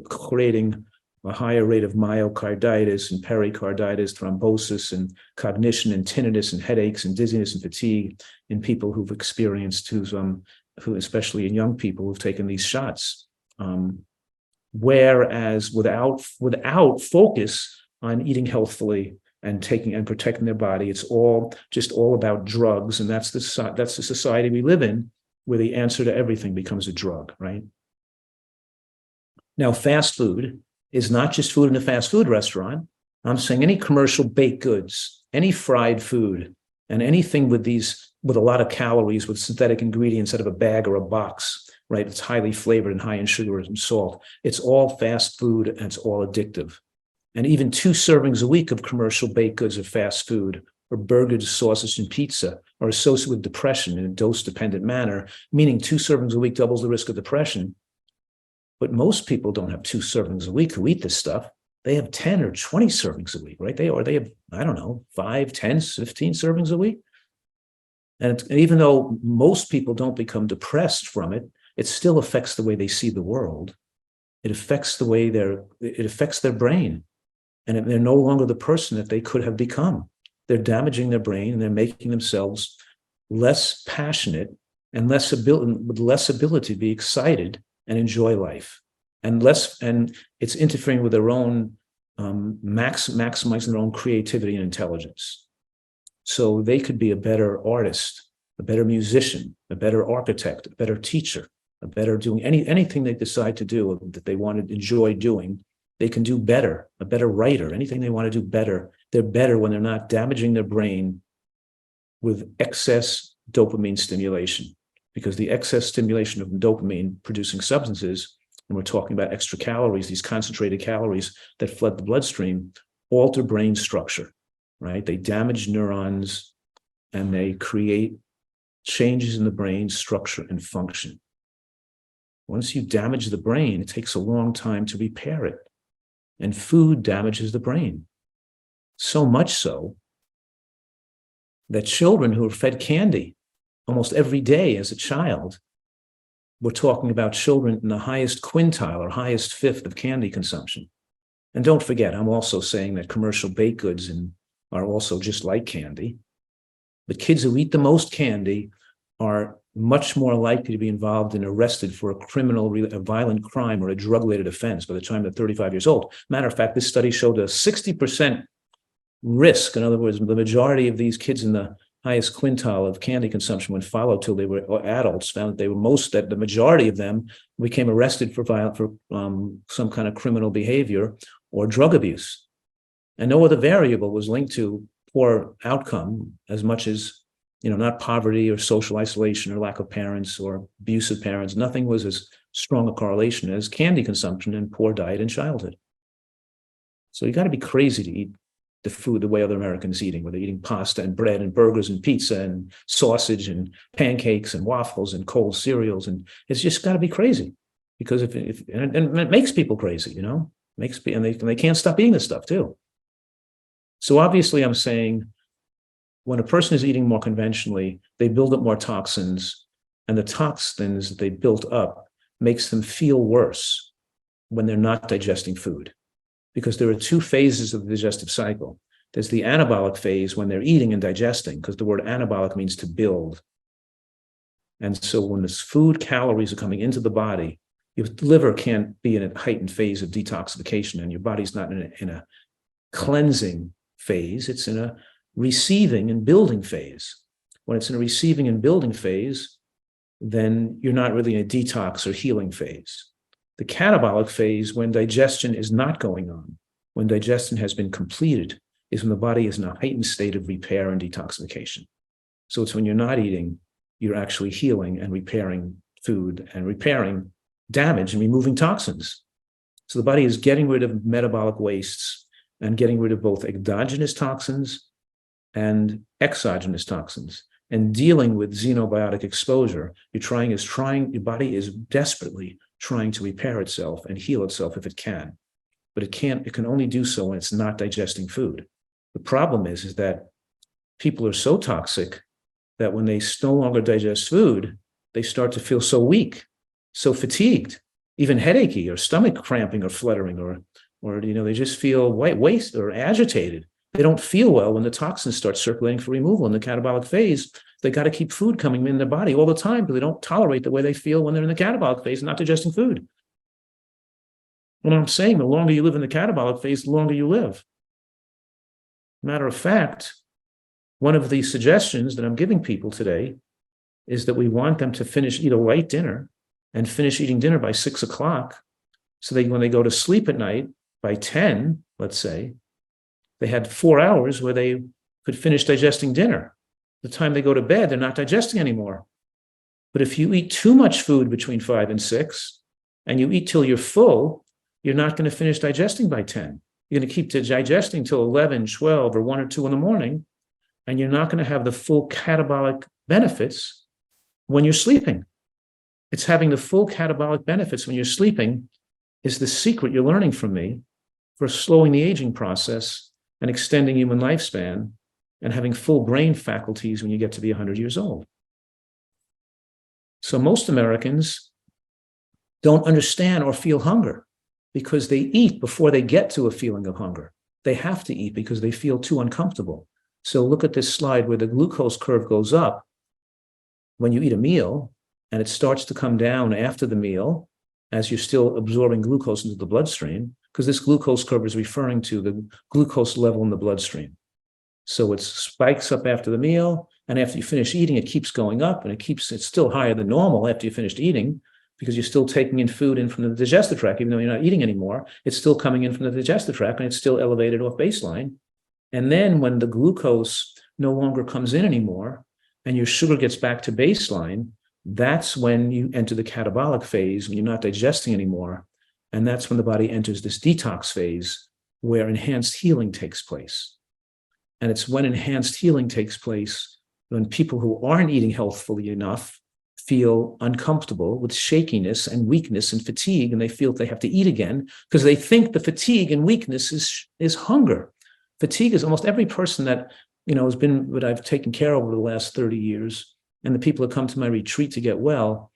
creating a higher rate of myocarditis and pericarditis, thrombosis and cognition and tinnitus and headaches and dizziness and fatigue in people who've experienced, who especially in young people who've taken these shots. Whereas without focus on eating healthfully and protecting their body, it's all about drugs, and that's the society we live in, where the answer to everything becomes a drug, right? Now, fast food is not just food in a fast food restaurant. I'm saying any commercial baked goods, any fried food, and anything with a lot of calories, with synthetic ingredients out of a bag or a box, right? It's highly flavored and high in sugar and salt. It's all fast food, and it's all addictive. And even 2 servings a week of commercial baked goods or fast food or burgers, sausage, and pizza are associated with depression in a dose-dependent manner, meaning 2 servings a week doubles the risk of depression. But most people don't have 2 servings a week who eat this stuff. They have 10 or 20 servings a week, right? They have, I don't know, 5, 10, 15 servings a week. And even though most people don't become depressed from it, it still affects the way they see the world. It affects their brain. and they're no longer the person that they could have become. They're damaging their brain, and they're making themselves less passionate and with less ability to be excited and enjoy life, and it's interfering with their own maximizing their own creativity and intelligence. So they could be a better artist, a better musician, a better architect, a better teacher, a better doing anything they decide to do that they want to enjoy doing. They can do better, a better writer, anything they want to do better. They're better when they're not damaging their brain with excess dopamine stimulation, because the excess stimulation of dopamine producing substances, and we're talking about extra calories, these concentrated calories that flood the bloodstream, alter brain structure, right? They damage neurons and they create changes in the brain structure and function. Once you damage the brain, it takes a long time to repair it. And food damages the brain. So much so that children who are fed candy almost every day as a child, we're talking about children in the highest quintile or highest fifth of candy consumption. And don't forget, I'm also saying that commercial baked goods are also just like candy. The kids who eat the most candy are much more likely to be involved and arrested for a violent crime or a drug-related offense by the time they're 35 years old. Matter of fact, this study showed a 60% risk. In other words, the majority of these kids in the highest quintile of candy consumption, when followed till they were adults, found that the majority of them became arrested for some kind of criminal behavior or drug abuse. And no other variable was linked to poor outcome as much as, not poverty or social isolation or lack of parents or abusive parents. Nothing was as strong a correlation as candy consumption and poor diet in childhood. So you got to be crazy to eat the food the way other Americans eating, where they're eating pasta and bread and burgers and pizza and sausage and pancakes and waffles and cold cereals. And it's just got to be crazy, because and it makes people crazy, and they can't stop eating this stuff too. So obviously I'm saying when a person is eating more conventionally, they build up more toxins, and the toxins that they built up makes them feel worse when they're not digesting food. Because there are two phases of the digestive cycle. There's the anabolic phase when they're eating and digesting, because the word anabolic means to build. And so when this food calories are coming into the body, your liver can't be in a heightened phase of detoxification, and your body's not in a cleansing phase. It's in a receiving and building phase. When it's in a receiving and building phase, then you're not really in a detox or healing phase. The catabolic phase, when digestion is not going on, when digestion has been completed, is when the body is in a heightened state of repair and detoxification. So it's when you're not eating, you're actually healing and repairing food and repairing damage and removing toxins. So the body is getting rid of metabolic wastes and getting rid of both exogenous toxins and exogenous toxins, and dealing with xenobiotic exposure. Your body is desperately trying to repair itself and heal itself if it can, but it can only do so when it's not digesting food. The problem is that people are so toxic that when they no longer digest food, they start to feel so weak, so fatigued, even headachy or stomach cramping or fluttering, or they just feel waste or agitated. They don't feel well when the toxins start circulating for removal in the catabolic phase. They got to keep food coming in their body all the time because they don't tolerate the way they feel when they're in the catabolic phase, not digesting food. What I'm saying, the longer you live in the catabolic phase, the longer you live. Matter of fact, one of the suggestions that I'm giving people today is that we want them to eat a light dinner and finish eating dinner by 6 o'clock. So when they go to sleep at night by 10, let's say, they had 4 hours where they could finish digesting dinner. The time they go to bed, they're not digesting anymore. But if you eat too much food between 5 and 6, and you eat till you're full, you're not going to finish digesting by 10. You're going to keep digesting till 11, 12, or 1 or 2 in the morning, and you're not going to have the full catabolic benefits when you're sleeping. It's having the full catabolic benefits when you're sleeping is the secret you're learning from me for slowing the aging process and extending human lifespan and having full brain faculties when you get to be 100 years old. So most Americans don't understand or feel hunger because they eat before they get to a feeling of hunger. they have to eat because they feel too uncomfortable. So look at this slide where the glucose curve goes up when you eat a meal, and it starts to come down after the meal as you're still absorbing glucose into the bloodstream, because this glucose curve is referring to the glucose level in the bloodstream. So it spikes up after the meal, and after you finish eating, it keeps going up, and it's still higher than normal after you finished eating, because you're still taking in food in from the digestive tract. Even though you're not eating anymore, it's still coming in from the digestive tract, and it's still elevated off baseline. And then when the glucose no longer comes in anymore, and your sugar gets back to baseline, that's when you enter the catabolic phase, when you're not digesting anymore. And that's when the body enters this detox phase where enhanced healing takes place. And it's when enhanced healing takes place when people who aren't eating healthfully enough feel uncomfortable with shakiness and weakness and fatigue, and they feel they have to eat again because they think the fatigue and weakness is hunger. Fatigue is almost every person that has been what I've taken care of over the last 30 years, and the people that come to my retreat to get well,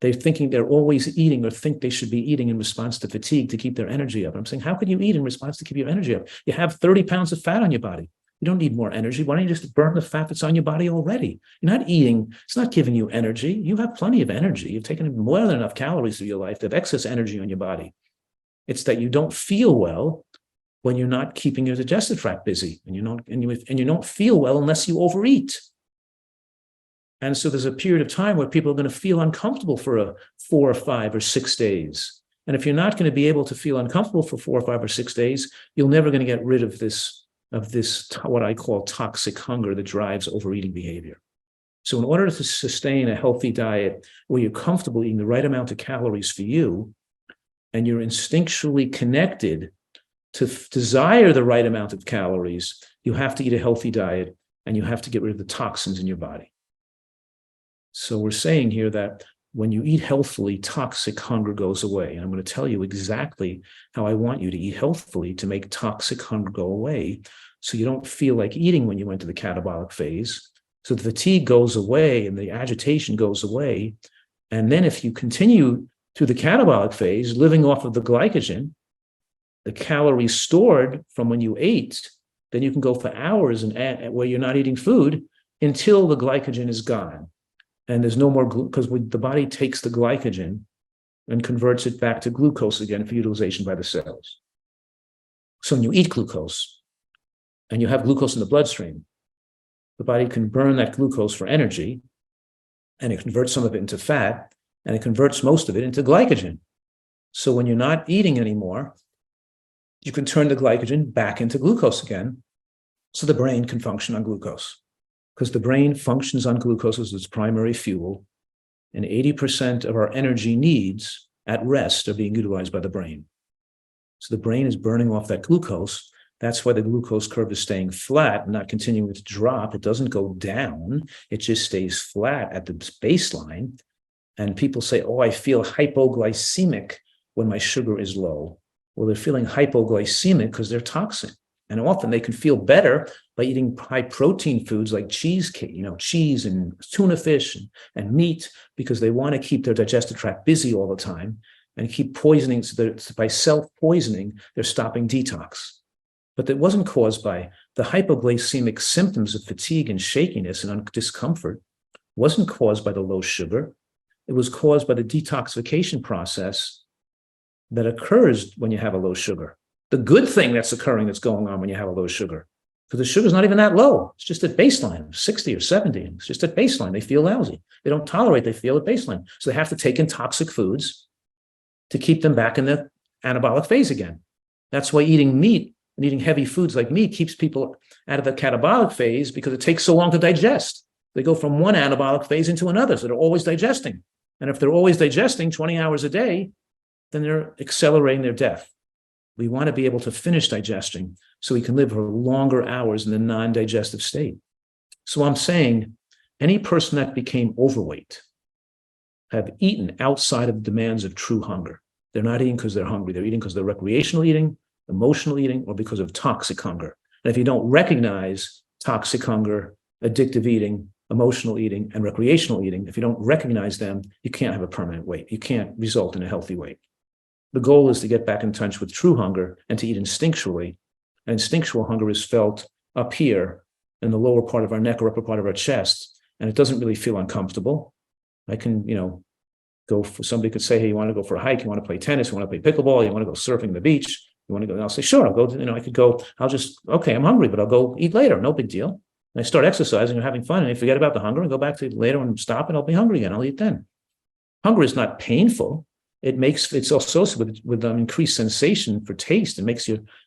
they're thinking they're always eating or think they should be eating in response to fatigue to keep their energy up. I'm saying, how can you eat in response to keep your energy up? You have 30 pounds of fat on your body. You don't need more energy. Why don't you just burn the fat that's on your body already? You're not eating. It's not giving you energy. You have plenty of energy. You've taken more than enough calories through your life to have excess energy on your body. It's that you don't feel well when you're not keeping your digestive tract busy, and you don't feel well unless you overeat. And so there's a period of time where people are going to feel uncomfortable for 4 or 5 or 6 days. And if you're not going to be able to feel uncomfortable for 4 or 5 or 6 days, you're never going to get rid of this what I call toxic hunger that drives overeating behavior. So in order to sustain a healthy diet where you're comfortable eating the right amount of calories for you, and you're instinctually connected to desire the right amount of calories, you have to eat a healthy diet, and you have to get rid of the toxins in your body. So we're saying here that when you eat healthfully, toxic hunger goes away. And I'm going to tell you exactly how I want you to eat healthfully to make toxic hunger go away, so you don't feel like eating when you enter the catabolic phase. So the fatigue goes away and the agitation goes away. And then if you continue through the catabolic phase, living off of the glycogen, the calories stored from when you ate, then you can go for hours where you're not eating food until the glycogen is gone. And there's no more because the body takes the glycogen and converts it back to glucose again for utilization by the cells. So when you eat glucose and you have glucose in the bloodstream, the body can burn that glucose for energy, and it converts some of it into fat, and it converts most of it into glycogen. So when you're not eating anymore, you can turn the glycogen back into glucose again, so the brain can function on glucose. Because the brain functions on glucose as its primary fuel, and 80% of our energy needs at rest are being utilized by the brain. So the brain is burning off that glucose. That's why the glucose curve is staying flat and not continuing to drop. It doesn't go down. It just stays flat at the baseline. And people say, oh, I feel hypoglycemic when my sugar is low. Well, they're feeling hypoglycemic because they're toxic. And often they can feel better by eating high protein foods like cheese and tuna fish and meat, because they want to keep their digestive tract busy all the time and keep poisoning. So by self-poisoning, they're stopping detox. But that wasn't caused by the hypoglycemic symptoms of fatigue and shakiness and discomfort. Wasn't caused by the low sugar. It was caused by the detoxification process that occurs when you have a low sugar. The good thing that's going on when you have a low sugar, because the sugar's not even that low. It's just at baseline, 60 or 70. It's just at baseline. They feel lousy. They don't tolerate, they feel at baseline. So they have to take in toxic foods to keep them back in the anabolic phase again. That's why eating meat and eating heavy foods like meat keeps people out of the catabolic phase, because it takes so long to digest. They go from one anabolic phase into another, so they're always digesting. And if they're always digesting 20 hours a day, then they're accelerating their death. We want to be able to finish digesting so we can live for longer hours in the non-digestive state. So I'm saying any person that became overweight have eaten outside of the demands of true hunger. They're not eating because they're hungry. They're eating because they're recreational eating, emotional eating, or because of toxic hunger. And if you don't recognize toxic hunger, addictive eating, emotional eating, and recreational eating, if you don't recognize them, you can't have a permanent weight. You can't result in a healthy weight. The goal is to get back in touch with true hunger and to eat instinctually And instinctual hunger is felt up here in the lower part of our neck or upper part of our chest, and it doesn't really feel uncomfortable. I can, go for, somebody could say, hey, you want to go for a hike? You want to play tennis? You want to play pickleball? You want to go surfing on the beach? You want to go? And I'll say, sure, I'll go. I could go. Okay, I'm hungry, but I'll go eat later. No big deal. And I start exercising and having fun, and I forget about the hunger and go back to it later and stop, and I'll be hungry again. I'll eat then. Hunger is not painful. It's associated with increased sensation for taste. It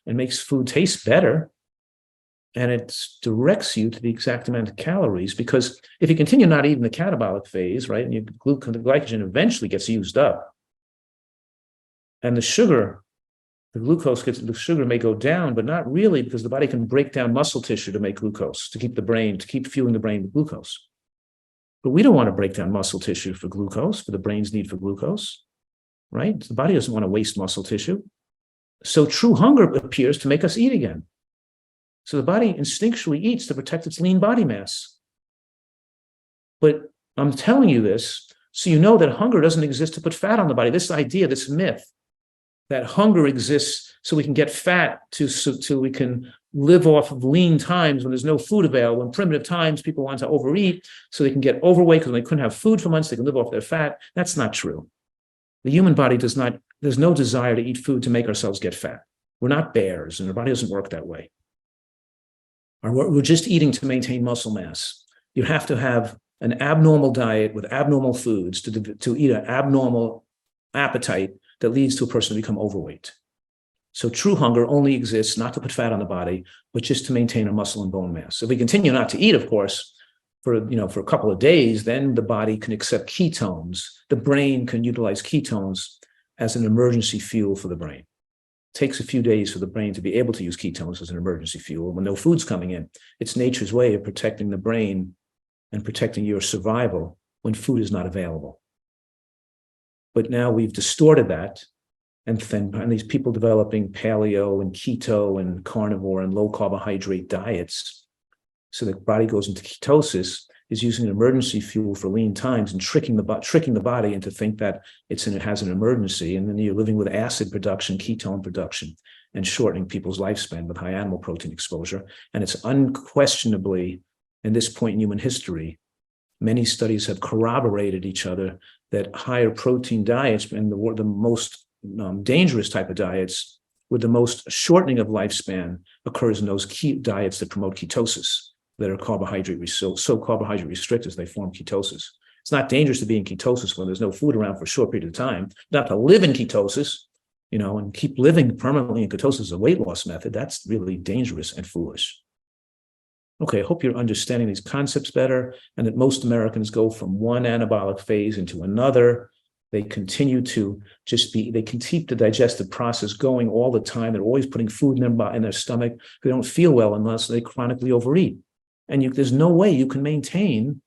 makes food taste better. And it directs you to the exact amount of calories, because if you continue not eating the catabolic phase, right, and the glycogen eventually gets used up, and the sugar may go down, but not really, because the body can break down muscle tissue to make glucose, to keep fueling the brain with glucose. But we don't want to break down muscle tissue for glucose, for the brain's need for glucose, right? The body doesn't want to waste muscle tissue. So true hunger appears to make us eat again. So the body instinctually eats to protect its lean body mass. But I'm telling you this so you know that hunger doesn't exist to put fat on the body. This idea, this myth that hunger exists so we can get fat, so we can live off of lean times when there's no food available. In primitive times, people want to overeat so they can get overweight because when they couldn't have food for months, they can live off their fat. That's not true. The human body there's no desire to eat food to make ourselves get fat. We're not bears, and our body doesn't work that way. We're just eating to maintain muscle mass. You have to have an abnormal diet with abnormal foods to eat an abnormal appetite that leads to a person to become overweight. So true hunger only exists not to put fat on the body, but just to maintain a muscle and bone mass. If we continue not to eat, of course, for a couple of days, then the body can accept ketones. The brain can utilize ketones as an emergency fuel for the brain. It takes a few days for the brain to be able to use ketones as an emergency fuel when no food's coming in. It's nature's way of protecting the brain and protecting your survival when food is not available. But now we've distorted that, and these people developing paleo and keto and carnivore and low carbohydrate diets, so the body goes into ketosis, is using an emergency fuel for lean times and tricking the body into think that it has an emergency, and then you're living with acid production, ketone production, and shortening people's lifespan with high animal protein exposure. And it's unquestionably, in this point in human history, many studies have corroborated each other that higher protein diets and the most dangerous type of diets with the most shortening of lifespan occurs in those diets that promote ketosis, that are so carbohydrate restricted, they form ketosis. It's not dangerous to be in ketosis when there's no food around for a short period of time. Not to live in ketosis, and keep living permanently in ketosis as a weight loss method. That's really dangerous and foolish. Okay, I hope you're understanding these concepts better, and that most Americans go from one anabolic phase into another. They continue to they can keep the digestive process going all the time. They're always putting food in their stomach. They don't feel well unless they chronically overeat. And there's no way you can maintain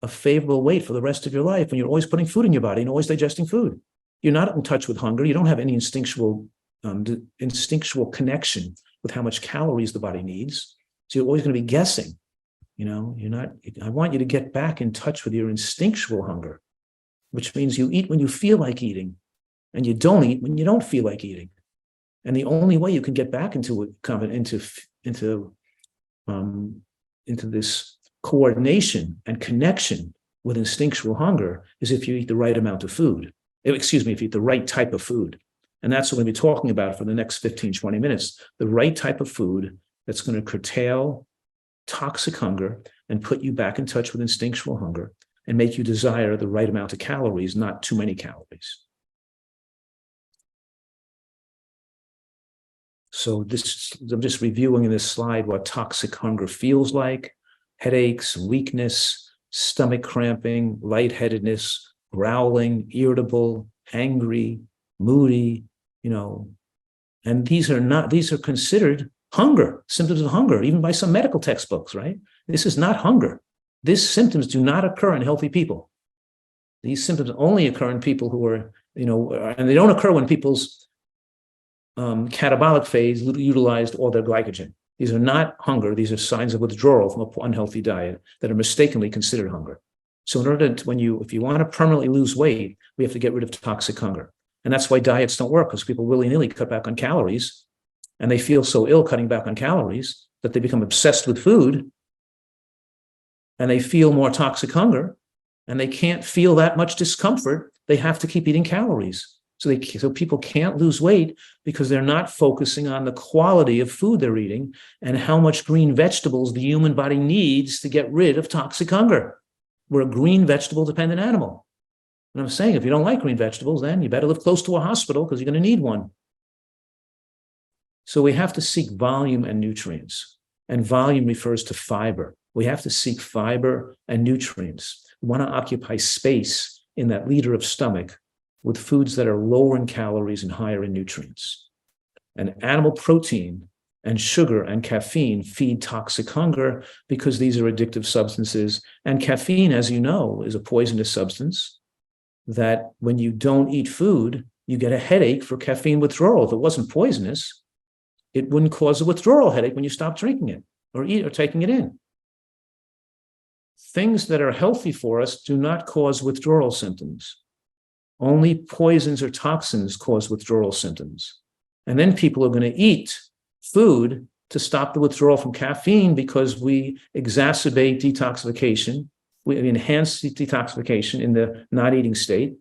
a favorable weight for the rest of your life when you're always putting food in your body and always digesting food. You're not in touch with hunger. You don't have any instinctual connection with how much calories the body needs. So you're always going to be guessing. I want you to get back in touch with your instinctual hunger, which means you eat when you feel like eating, and you don't eat when you don't feel like eating. And the only way you can get back into this coordination and connection with instinctual hunger is if you eat the right amount of food. If you eat the right type of food. And that's what we'll be talking about for the next 15, 20 minutes. The right type of food that's going to curtail toxic hunger and put you back in touch with instinctual hunger and make you desire the right amount of calories, not too many calories. So I'm just reviewing in this slide what toxic hunger feels like: headaches, weakness, stomach cramping, lightheadedness, growling, irritable, angry, moody, and these are considered hunger, symptoms of hunger, even by some medical textbooks, right? This is not hunger. These symptoms do not occur in healthy people. These symptoms only occur in people who are, and they don't occur when people's catabolic phase utilized all their glycogen. These are not hunger. These are signs of withdrawal from an unhealthy diet that are mistakenly considered hunger. So in order to, if you want to permanently lose weight, we have to get rid of toxic hunger. And that's why diets don't work, because people willy-nilly cut back on calories and they feel so ill cutting back on calories that they become obsessed with food, and they feel more toxic hunger, and they can't feel that much discomfort. They have to keep eating calories. So people can't lose weight because they're not focusing on the quality of food they're eating and how much green vegetables the human body needs to get rid of toxic hunger. We're a green vegetable dependent animal. And I'm saying, if you don't like green vegetables, then you better live close to a hospital because you're going to need one. So we have to seek volume and nutrients. And volume refers to fiber. We have to seek fiber and nutrients. We want to occupy space in that liter of stomach with foods that are lower in calories and higher in nutrients. And animal protein and sugar and caffeine feed toxic hunger because these are addictive substances. And caffeine, as you know, is a poisonous substance that when you don't eat food, you get a headache for caffeine withdrawal. If it wasn't poisonous, it wouldn't cause a withdrawal headache when you stop drinking it or eat or taking it in. Things that are healthy for us do not cause withdrawal symptoms. Only poisons or toxins cause withdrawal symptoms. And then people are going to eat food to stop the withdrawal from caffeine because we exacerbate detoxification. We enhance detoxification in the not eating state.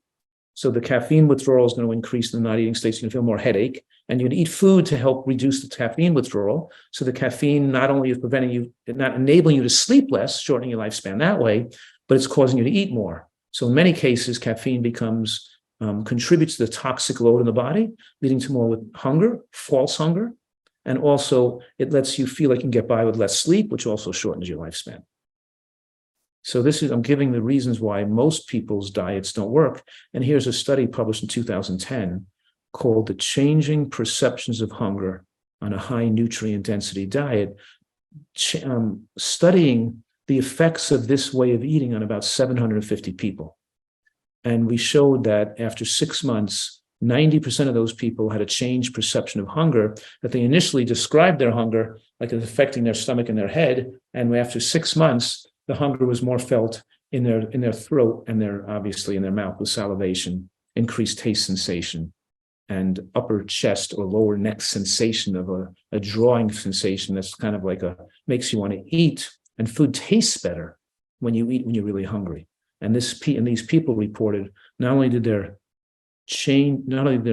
So the caffeine withdrawal is going to increase in the not eating state, so you're going to feel more headache. And you're going to eat food to help reduce the caffeine withdrawal. So the caffeine not only is preventing you, not enabling you to sleep less, shortening your lifespan that way, but it's causing you to eat more. So in many cases, caffeine contributes to the toxic load in the body, leading to more with hunger, false hunger. And also it lets you feel like you can get by with less sleep, which also shortens your lifespan. So I'm giving the reasons why most people's diets don't work. And here's a study published in 2010 called The Changing Perceptions of Hunger on a High Nutrient Density Diet, studying the effects of this way of eating on about 750 people. And we showed that after 6 months, 90% of those people had a changed perception of hunger, that they initially described their hunger like it's affecting their stomach and their head. And after 6 months, the hunger was more felt in their throat and obviously in their mouth with salivation, increased taste sensation, and upper chest or lower neck sensation of a drawing sensation that's kind of like makes you want to eat. And food tastes better when you eat when you're really hungry. And these people reported not only their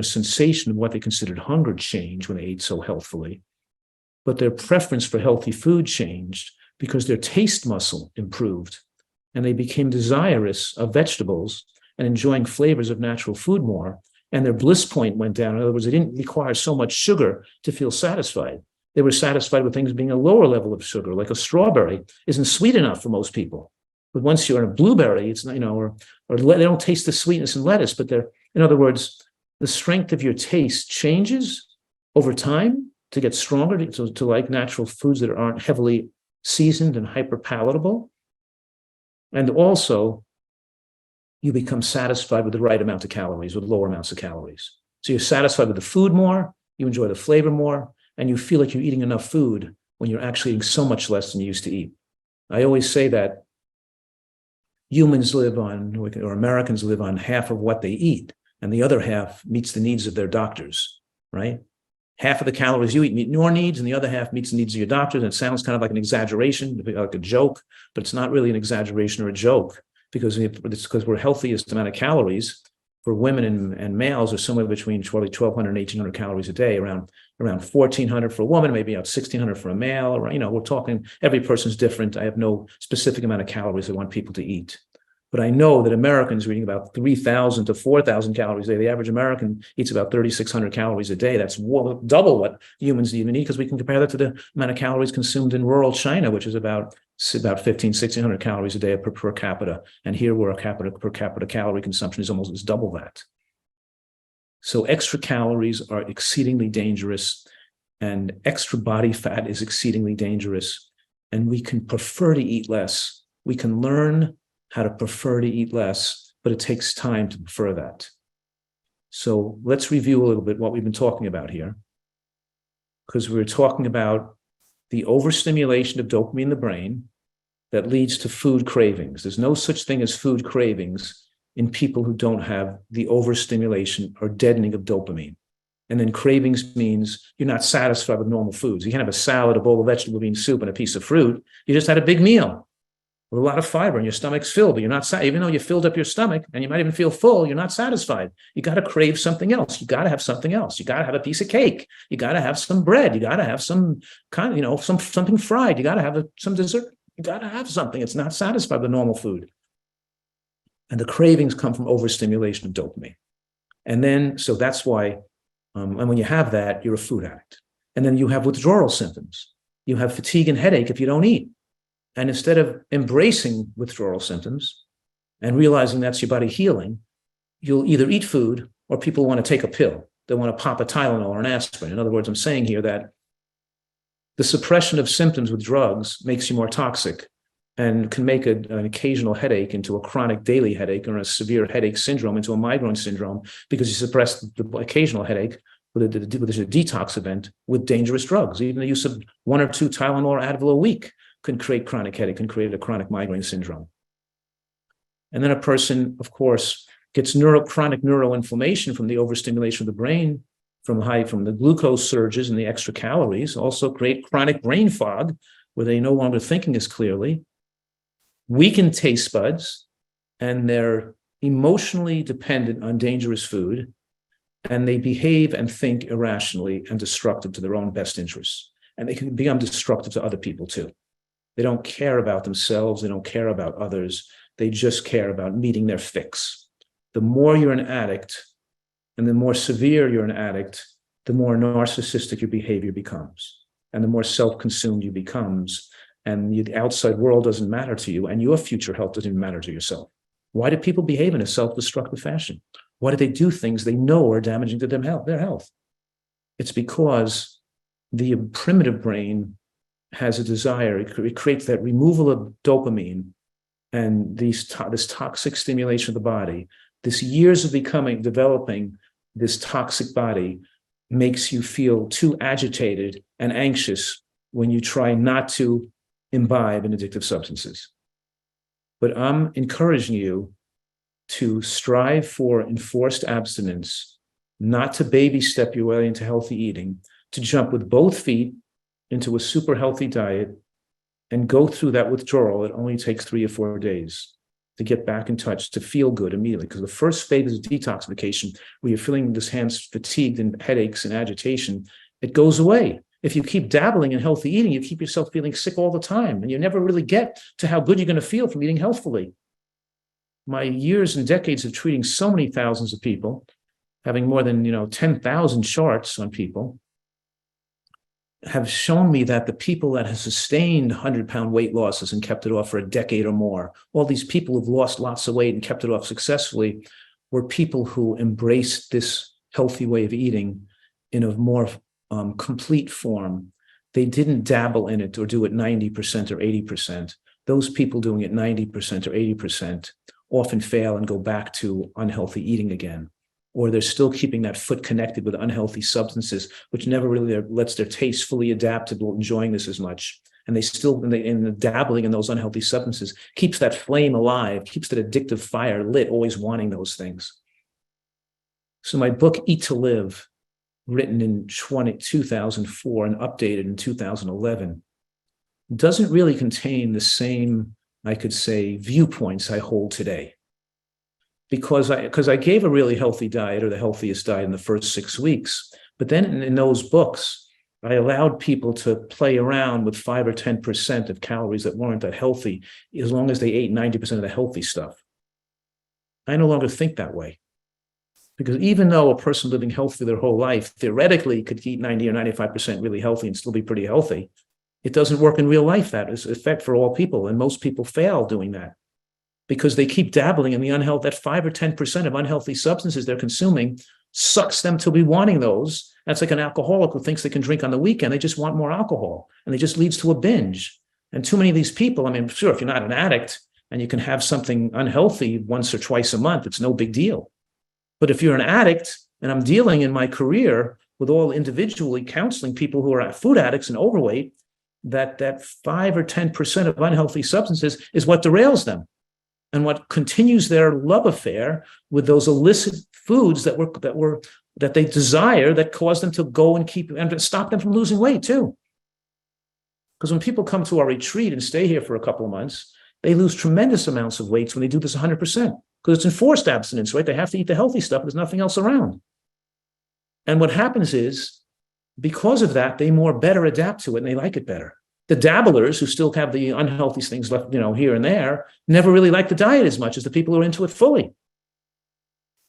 sensation of what they considered hunger change when they ate so healthfully, but their preference for healthy food changed because their taste muscle improved and they became desirous of vegetables and enjoying flavors of natural food more. And their bliss point went down. In other words, they didn't require so much sugar to feel satisfied. They were satisfied with things being a lower level of sugar, like a strawberry isn't sweet enough for most people. But once you're in a blueberry, it's not, or they don't taste the sweetness in lettuce, but in other words, the strength of your taste changes over time to get stronger, to like natural foods that aren't heavily seasoned and hyper palatable. And also, you become satisfied with the right amount of calories, with lower amounts of calories. So you're satisfied with the food more, you enjoy the flavor more, and you feel like you're eating enough food when you're actually eating so much less than you used to eat. I always say that humans live on, or Americans live on half of what they eat, and the other half meets the needs of their doctors, right? Half of the calories you eat meet your needs, and the other half meets the needs of your doctors. And it sounds kind of like an exaggeration, like a joke, but it's not really an exaggeration or a joke, because we're healthiest amount of calories for women and males are somewhere between 1,200 and 1,800 calories a day, around 1,400 for a woman, maybe about 1,600 for a male. Or, we're talking, every person's different. I have no specific amount of calories I want people to eat. But I know that Americans are eating about 3,000 to 4,000 calories a day. The average American eats about 3,600 calories a day. That's double what humans even eat, because we can compare that to the amount of calories consumed in rural China, which is about 1,500-1,600 calories a day per capita. And here, where per capita calorie consumption is double that. So extra calories are exceedingly dangerous, and extra body fat is exceedingly dangerous. And we can prefer to eat less. We can learn how to prefer to eat less, but it takes time to prefer that. So let's review a little bit what we've been talking about here, because we're talking about the overstimulation of dopamine in the brain that leads to food cravings. There's no such thing as food cravings in people who don't have the overstimulation or deadening of dopamine. And then cravings means you're not satisfied with normal foods. You can't have a salad, a bowl of vegetable bean soup, and a piece of fruit. You just had a big meal with a lot of fiber and your stomach's filled, but you're not, even though you filled up your stomach and you might even feel full, you're not satisfied. You got to crave something else. You got to have something else. You got to have a piece of cake. You got to have some bread. You got to have some kind of, something fried. You got to have some dessert. You got to have something. It's not satisfied with normal food. And the cravings come from overstimulation of dopamine. And then, so that's why, and when you have that, you're a food addict. And then you have withdrawal symptoms. You have fatigue and headache if you don't eat. And instead of embracing withdrawal symptoms and realizing that's your body healing, you'll either eat food or people want to take a pill. They want to pop a Tylenol or an aspirin. In other words, I'm saying here that the suppression of symptoms with drugs makes you more toxic and can make an occasional headache into a chronic daily headache, or a severe headache syndrome into a migraine syndrome, because you suppress the occasional headache with a detox event with dangerous drugs. Even the use of 1 or 2 Tylenol or Advil a week can create chronic headache, can create a chronic migraine syndrome. And then a person, of course, gets chronic neuroinflammation from the overstimulation of the brain, from the glucose surges and the extra calories, also create chronic brain fog, where they're no longer thinking as clearly, weakened taste buds, and they're emotionally dependent on dangerous food, and they behave and think irrationally and destructive to their own best interests. And they can become destructive to other people too. They don't care about themselves. They don't care about others. They just care about meeting their fix. The more you're an addict, and the more severe you're an addict, the more narcissistic your behavior becomes, and the more self-consumed you becomes, and the outside world doesn't matter to you, and your future health doesn't even matter to yourself. Why do people behave in a self-destructive fashion? Why do they do things they know are damaging to their health? It's because the primitive brain has a desire. It creates that removal of dopamine and this toxic stimulation of the body. This years of developing this toxic body makes you feel too agitated and anxious when you try not to imbibe in addictive substances. But I'm encouraging you to strive for enforced abstinence, not to baby step your way into healthy eating, to jump with both feet into a super healthy diet and go through that withdrawal. It only takes 3 or 4 days to get back in touch, to feel good immediately. Because the first phase of detoxification, where you're feeling this hands fatigued and headaches and agitation, it goes away. If you keep dabbling in healthy eating, you keep yourself feeling sick all the time, and you never really get to how good you're going to feel from eating healthfully. My years and decades of treating so many thousands of people, having more than 10,000 charts on people, have shown me that the people that have sustained 100-pound weight losses and kept it off for a decade or more, all these people who've lost lots of weight and kept it off successfully, were people who embraced this healthy way of eating in a more complete form. They didn't dabble in it or do it 90% or 80%. Those people doing it 90% or 80% often fail and go back to unhealthy eating again. Or they're still keeping that foot connected with unhealthy substances, which never really lets their taste fully adapt to enjoying this as much. And they still, in the dabbling in those unhealthy substances, keeps that flame alive, keeps that addictive fire lit, always wanting those things. So my book, Eat to Live, written in 2004 and updated in 2011, doesn't really contain the same, I could say, viewpoints I hold today. Because I gave a really healthy diet, or the healthiest diet, in the first 6 weeks. But then in those books, I allowed people to play around with 5 or 10% of calories that weren't that healthy, as long as they ate 90% of the healthy stuff. I no longer think that way. Because even though a person living healthy their whole life theoretically could eat 90 or 95% really healthy and still be pretty healthy, it doesn't work in real life. That is an effect for all people. And most people fail doing that, because they keep dabbling in the unhealthy. That 5 or 10% of unhealthy substances they're consuming sucks them to be wanting those. That's like an alcoholic who thinks they can drink on the weekend. They just want more alcohol, and it just leads to a binge. And too many of these people, sure, if you're not an addict and you can have something unhealthy once or twice a month, it's no big deal. But if you're an addict, and I'm dealing in my career with all individually counseling people who are food addicts and overweight, that 5 or 10% of unhealthy substances is what derails them, and what continues their love affair with those illicit foods that were that they desire that cause them to go and keep and stop them from losing weight too. Because when people come to our retreat and stay here for a couple of months, they lose tremendous amounts of weight when they do this 100%, because it's enforced abstinence, right? They have to eat the healthy stuff. There's nothing else around. And what happens is, because of that, they more better adapt to it and they like it better. The dabblers who still have the unhealthy things left, here and there, never really like the diet as much as the people who are into it fully.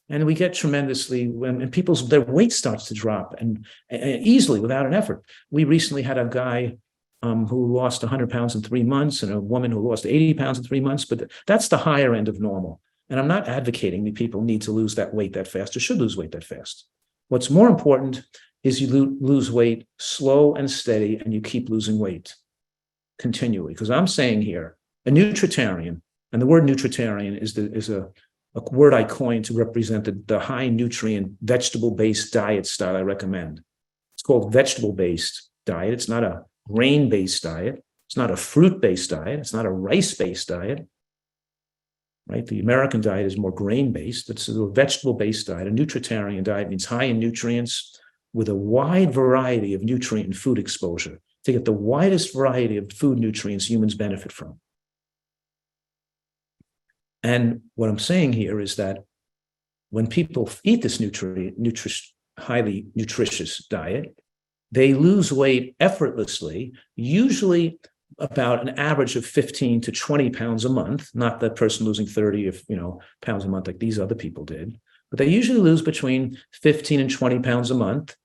And we get tremendously, when their weight starts to drop and easily without an effort. We recently had a guy who lost 100 pounds in 3 months and a woman who lost 80 pounds in 3 months, but that's the higher end of normal. And I'm not advocating that people need to lose that weight that fast or should lose weight that fast. What's more important is you lose weight slow and steady, and you keep losing weight continually. Because I'm saying here, a nutritarian, and the word nutritarian is a word I coined to represent the high nutrient vegetable-based diet style I recommend. It's called vegetable-based diet. It's not a grain-based diet. It's not a fruit-based diet. It's not a rice-based diet. Right? The American diet is more grain-based. It's a vegetable-based diet. A nutritarian diet means high in nutrients with a wide variety of nutrient and food exposure to get the widest variety of food nutrients humans benefit from. And what I'm saying here is that when people eat this highly nutritious diet, they lose weight effortlessly, usually about an average of 15 to 20 pounds a month, not the person losing 30 pounds a month like these other people did, but they usually lose between 15 and 20 pounds a month.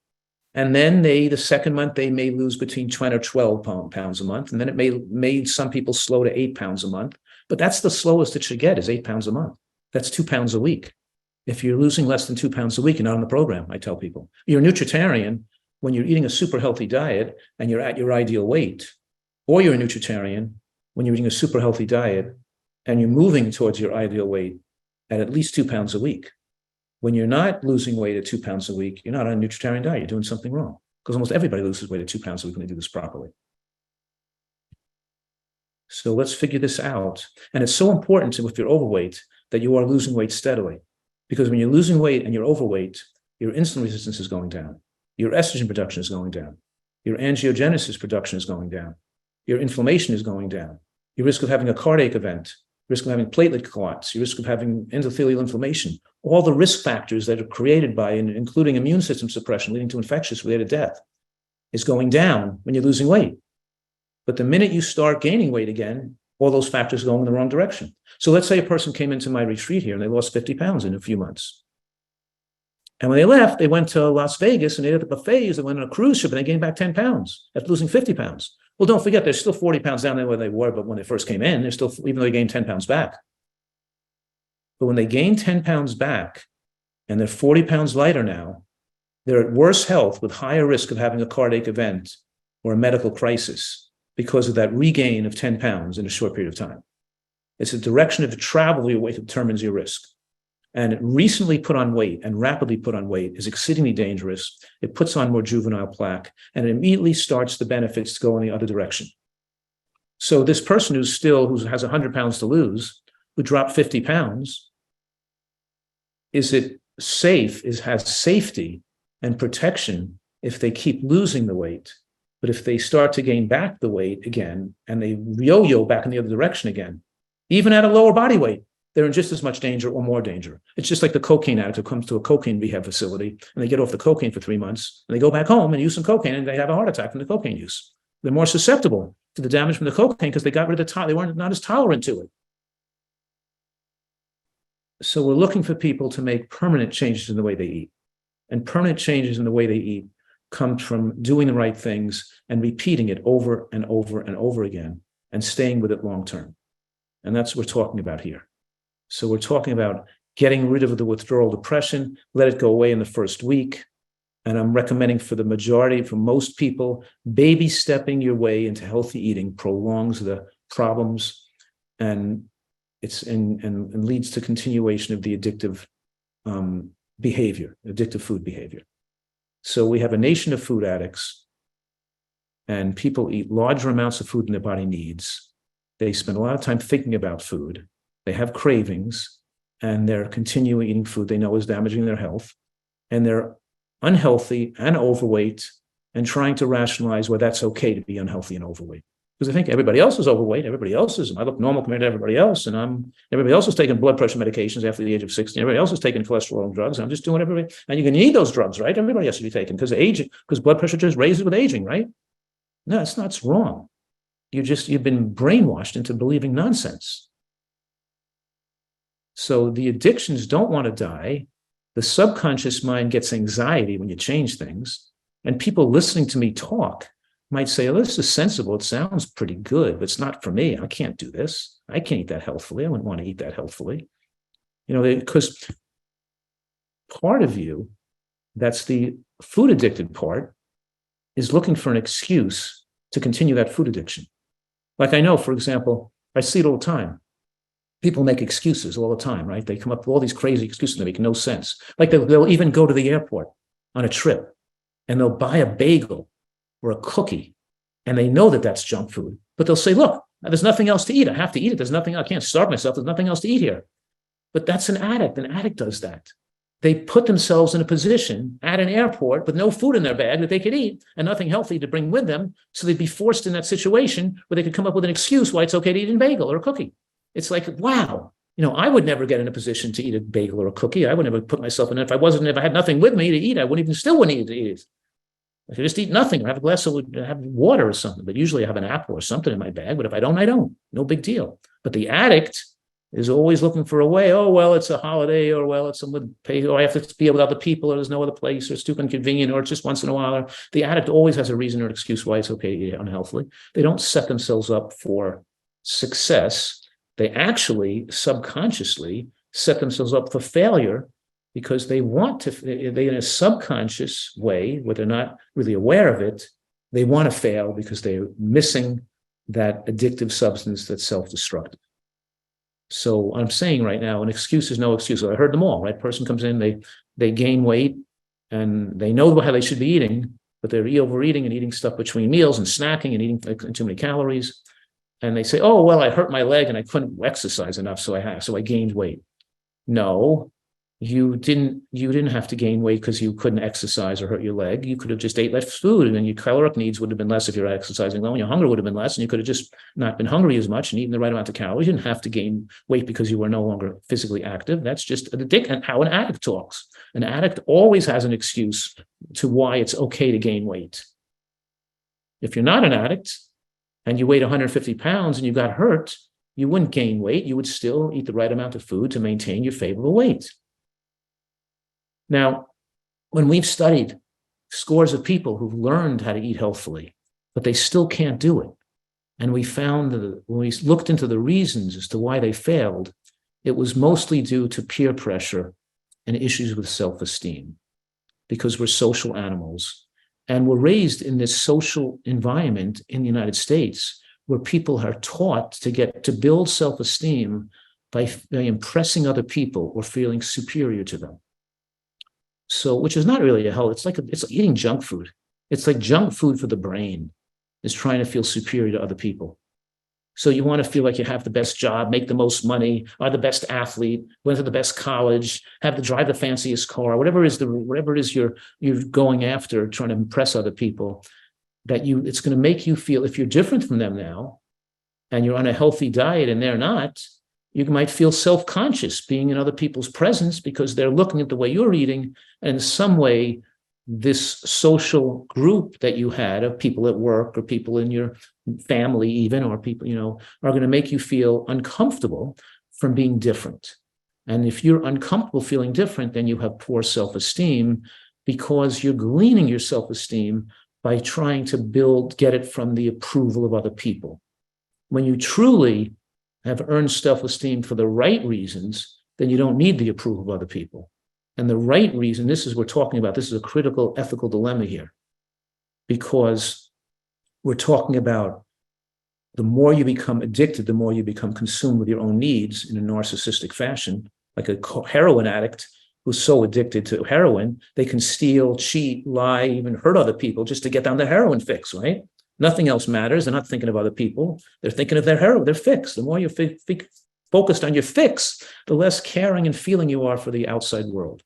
And then the second month, they may lose between 10 or 12 pounds a month. And then it may some people slow to 8 pounds a month. But that's the slowest it should get, is 8 pounds a month. That's 2 pounds a week. If you're losing less than 2 pounds a week, you're not on the program, I tell people. You're a nutritarian when you're eating a super healthy diet and you're at your ideal weight, or you're a nutritarian when you're eating a super healthy diet and you're moving towards your ideal weight at least 2 pounds a week. When you're not losing weight at 2 pounds a week, you're not on a nutritarian diet. You're doing something wrong, because almost everybody loses weight at 2 pounds a week when they do this properly. So let's figure this out. And it's so important if you're overweight that you are losing weight steadily, because when you're losing weight and you're overweight, your insulin resistance is going down. Your estrogen production is going down. Your angiogenesis production is going down. Your inflammation is going down. Your risk of having a cardiac event, risk of having platelet clots, your risk of having endothelial inflammation, all the risk factors that are created by, including immune system suppression leading to infectious related death, is going down when you're losing weight. But the minute you start gaining weight again, all those factors go in the wrong direction. So let's say a person came into my retreat here and they lost 50 pounds in a few months. And when they left, they went to Las Vegas and they ate at the buffets, they went on a cruise ship and they gained back 10 pounds after losing 50 pounds. Well, don't forget, they're still 40 pounds down there where they were, but when they first came in, they're still, even though they gained 10 pounds back. But when they gain 10 pounds back and they're 40 pounds lighter now, they're at worse health with higher risk of having a cardiac event or a medical crisis because of that regain of 10 pounds in a short period of time. It's the direction of travel your weight that determines your risk. And recently put on weight and rapidly put on weight is exceedingly dangerous. It puts on more juvenile plaque and it immediately starts the benefits to go in the other direction. So this person who has 100 pounds to lose, who dropped 50 pounds, is it safe, has safety and protection if they keep losing the weight? But if they start to gain back the weight again and they yo-yo back in the other direction again, even at a lower body weight, they're in just as much danger or more danger. It's just like the cocaine addict who comes to a cocaine rehab facility and they get off the cocaine for 3 months and they go back home and use some cocaine and they have a heart attack from the cocaine use. They're more susceptible to the damage from the cocaine because they got rid of they weren't not as tolerant to it. So we're looking for people to make permanent changes in the way they eat. And permanent changes in the way they eat comes from doing the right things and repeating it over and over and over again and staying with it long term. And that's what we're talking about here. So we're talking about getting rid of the withdrawal depression, let it go away in the first week. And I'm recommending for most people, baby stepping your way into healthy eating prolongs the problems and leads to continuation of the addictive behavior, addictive food behavior. So we have a nation of food addicts and people eat larger amounts of food than their body needs. They spend a lot of time thinking about food. They have cravings and they're continuing eating food they know is damaging their health. And they're unhealthy and overweight and trying to rationalize why that's okay to be unhealthy and overweight. Because I think everybody else is overweight, everybody else is, I look normal compared to everybody else, and everybody else is taking blood pressure medications after the age of 60, everybody else is taking cholesterol and drugs, I'm just doing everybody, and you're going to need those drugs, right? Everybody has to be taken because blood pressure just raises with aging, right? No, it's not, it's wrong. You've been brainwashed into believing nonsense. So the addictions don't want to die. The subconscious mind gets anxiety when you change things, and people listening to me talk might say, oh, this is sensible. It sounds pretty good, but it's not for me. I can't do this. I can't eat that healthfully. I wouldn't want to eat that healthfully. Because part of you, that's the food addicted part, is looking for an excuse to continue that food addiction. Like I know, for example, I see it all the time. People make excuses all the time, right? They come up with all these crazy excuses that make no sense. Like they'll even go to the airport on a trip and they'll buy a bagel or a cookie, and they know that that's junk food, but they'll say, look, there's nothing else to eat. I have to eat it. There's nothing, I can't starve myself. There's nothing else to eat here. But that's an addict. An addict does that. They put themselves in a position at an airport with no food in their bag that they could eat and nothing healthy to bring with them. So they'd be forced in that situation where they could come up with an excuse why it's okay to eat a bagel or a cookie. It's like, wow, I would never get in a position to eat a bagel or a cookie. I would never put myself in it. If I had nothing with me to eat, I still wouldn't eat it. I could just eat nothing or have a glass of have water or something. But usually I have an apple or something in my bag. But if I don't, I don't. No big deal. But the addict is always looking for a way. Oh, well, it's a holiday, or well, it's someone pay, or I have to be with other people, or there's no other place, or it's too inconvenient, or it's just once in a while. Or the addict always has a reason or an excuse why it's okay to eat unhealthily. They don't set themselves up for success. They actually subconsciously set themselves up for failure because they want to, they in a subconscious way, where they're not really aware of it, they want to fail because they're missing that addictive substance that's self-destructive. So I'm saying right now, an excuse is no excuse. I heard them all, right? Person comes in, they gain weight and they know how they should be eating, but they're overeating and eating stuff between meals and snacking and eating too many calories. And they say, oh, well, I hurt my leg and I couldn't exercise enough, so I gained weight. No, you didn't have to gain weight because you couldn't exercise or hurt your leg. You could have just ate less food, and your caloric needs would have been less if you're exercising low, and your hunger would have been less, and you could have just not been hungry as much and eaten the right amount of calories. You didn't have to gain weight because you were no longer physically active. That's just how an addict talks. An addict always has an excuse to why it's okay to gain weight. If you're not an addict and you weighed 150 pounds and you got hurt, you wouldn't gain weight. You would still eat the right amount of food to maintain your favorable weight. Now, when we've studied scores of people who've learned how to eat healthfully, but they still can't do it, and we found that when we looked into the reasons as to why they failed, it was mostly due to peer pressure and issues with self-esteem, because we're social animals. And we're raised in this social environment in the United States where people are taught to build self-esteem by impressing other people or feeling superior to them. So, which is not really a hell. It's like eating junk food. It's like junk food for the brain is trying to feel superior to other people. So you want to feel like you have the best job, make the most money, are the best athlete, went to the best college, drive the fanciest car, whatever it is you're going after, trying to impress other people. It's going to make you feel, if you're different from them now, and you're on a healthy diet and they're not, you might feel self-conscious being in other people's presence because they're looking at the way you're eating, and in some way, this social group that you had of people at work or people in your family even, or people, are going to make you feel uncomfortable from being different. And if you're uncomfortable feeling different, then you have poor self-esteem because you're gleaning your self-esteem by trying to get it from the approval of other people. When you truly have earned self-esteem for the right reasons, then you don't need the approval of other people. And the right reason, this is a critical ethical dilemma here, because we're talking about the more you become addicted, the more you become consumed with your own needs in a narcissistic fashion, like a heroin addict who's so addicted to heroin, they can steal, cheat, lie, even hurt other people just to get down their heroin fix, right? Nothing else matters. They're not thinking of other people. They're thinking of their fix. The more you're focused on your fix, the less caring and feeling you are for the outside world.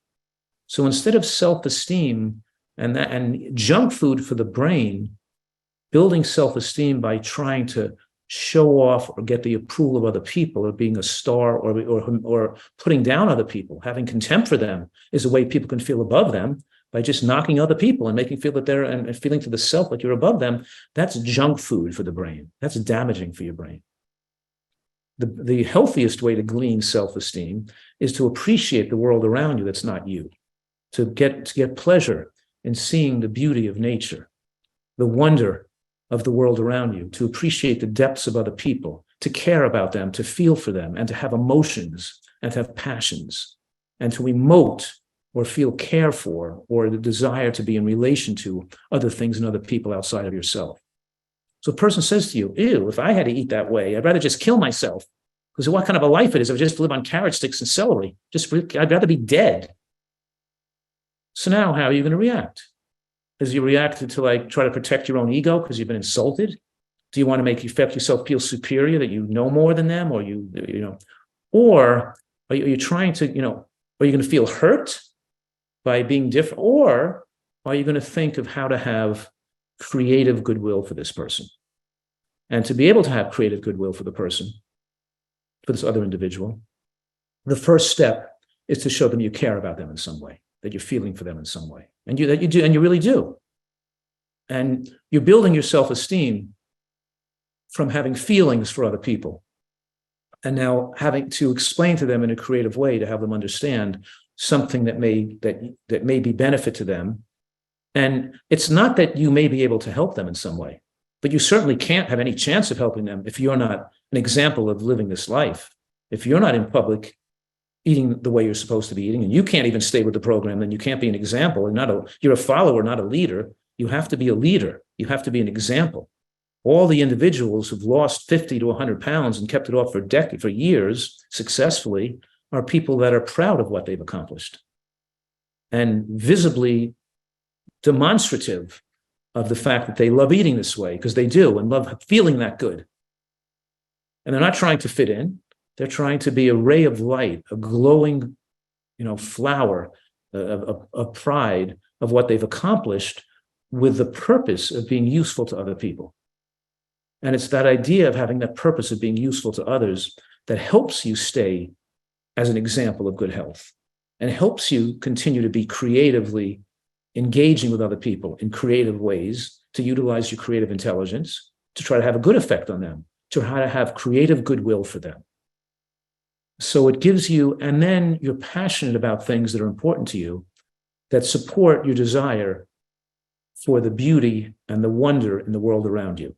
So instead of self-esteem, And junk food for the brain, building self-esteem by trying to show off or get the approval of other people, or being a star, or putting down other people, having contempt for them, is a way people can feel above them, by just knocking other people and making feel that they're, and feeling to the self like you're above them. That's junk food for the brain. That's damaging for your brain. The healthiest way to glean self-esteem is to appreciate the world around you that's not you, to get pleasure in seeing the beauty of nature, the wonder of the world around you, to appreciate the depths of other people, to care about them, to feel for them, and to have emotions, and to have passions, and to emote or feel care for, or the desire to be in relation to other things and other people outside of yourself. So a person says to you, ew, if I had to eat that way, I'd rather just kill myself, because what kind of a life it is if I just live on carrot sticks and celery. I'd rather be dead. So now how are you going to react? As you react to like try to protect your own ego because you've been insulted? Do you want to make yourself feel superior, that you know more than them, or or are you trying to, are you going to feel hurt by being different, or are you going to think of how to have creative goodwill for this person? And to be able to have creative goodwill for the person, for this other individual, the first step is to show them you care about them in some way, that you're feeling for them in some way, and you do, and you really do. And you're building your self-esteem from having feelings for other people, and now having to explain to them in a creative way to have them understand something that may be benefit to them. And it's not that you may be able to help them in some way, but you certainly can't have any chance of helping them if you're not an example of living this life. If you're not in public eating the way you're supposed to be eating, and you can't even stay with the program, then you can't be an example. And you're a follower, not a leader. You have to be a leader. You have to be an example. All the individuals who've lost 50 to 100 pounds and kept it off for years successfully are people that are proud of what they've accomplished and visibly demonstrative of the fact that they love eating this way, because they do, and love feeling that good. And they're not trying to fit in. They're trying to be a ray of light, a glowing, flower of pride of what they've accomplished, with the purpose of being useful to other people. And it's that idea of having that purpose of being useful to others that helps you stay as an example of good health, and helps you continue to be creatively engaging with other people in creative ways, to utilize your creative intelligence, to try to have a good effect on them, to try to have creative goodwill for them. So it gives you, and then you're passionate about things that are important to you, that support your desire for the beauty and the wonder in the world around you.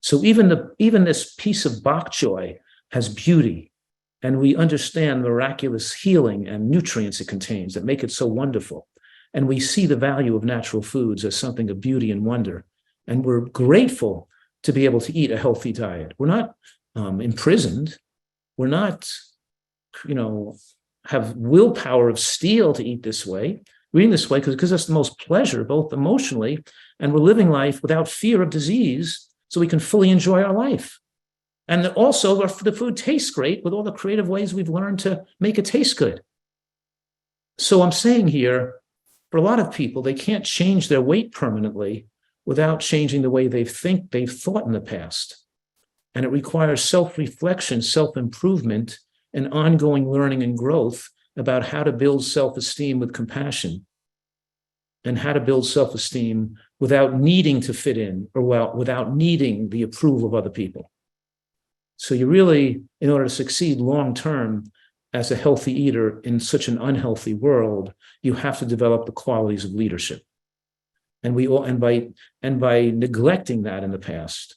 So even this piece of bok choy has beauty, and we understand miraculous healing and nutrients it contains that make it so wonderful. And we see the value of natural foods as something of beauty and wonder. And we're grateful to be able to eat a healthy diet. We're not imprisoned. We're not, have willpower of steel to eat this way. We're eating this way because it gives us the most pleasure, both emotionally, and we're living life without fear of disease, so we can fully enjoy our life. And also, the food tastes great with all the creative ways we've learned to make it taste good. So I'm saying here, for a lot of people, they can't change their weight permanently without changing the way they've thought in the past. And it requires self-reflection, self-improvement, and ongoing learning and growth about how to build self-esteem with compassion, and how to build self-esteem without needing to fit in, or without needing the approval of other people. So you really, in order to succeed long-term as a healthy eater in such an unhealthy world, you have to develop the qualities of leadership. And by neglecting that in the past,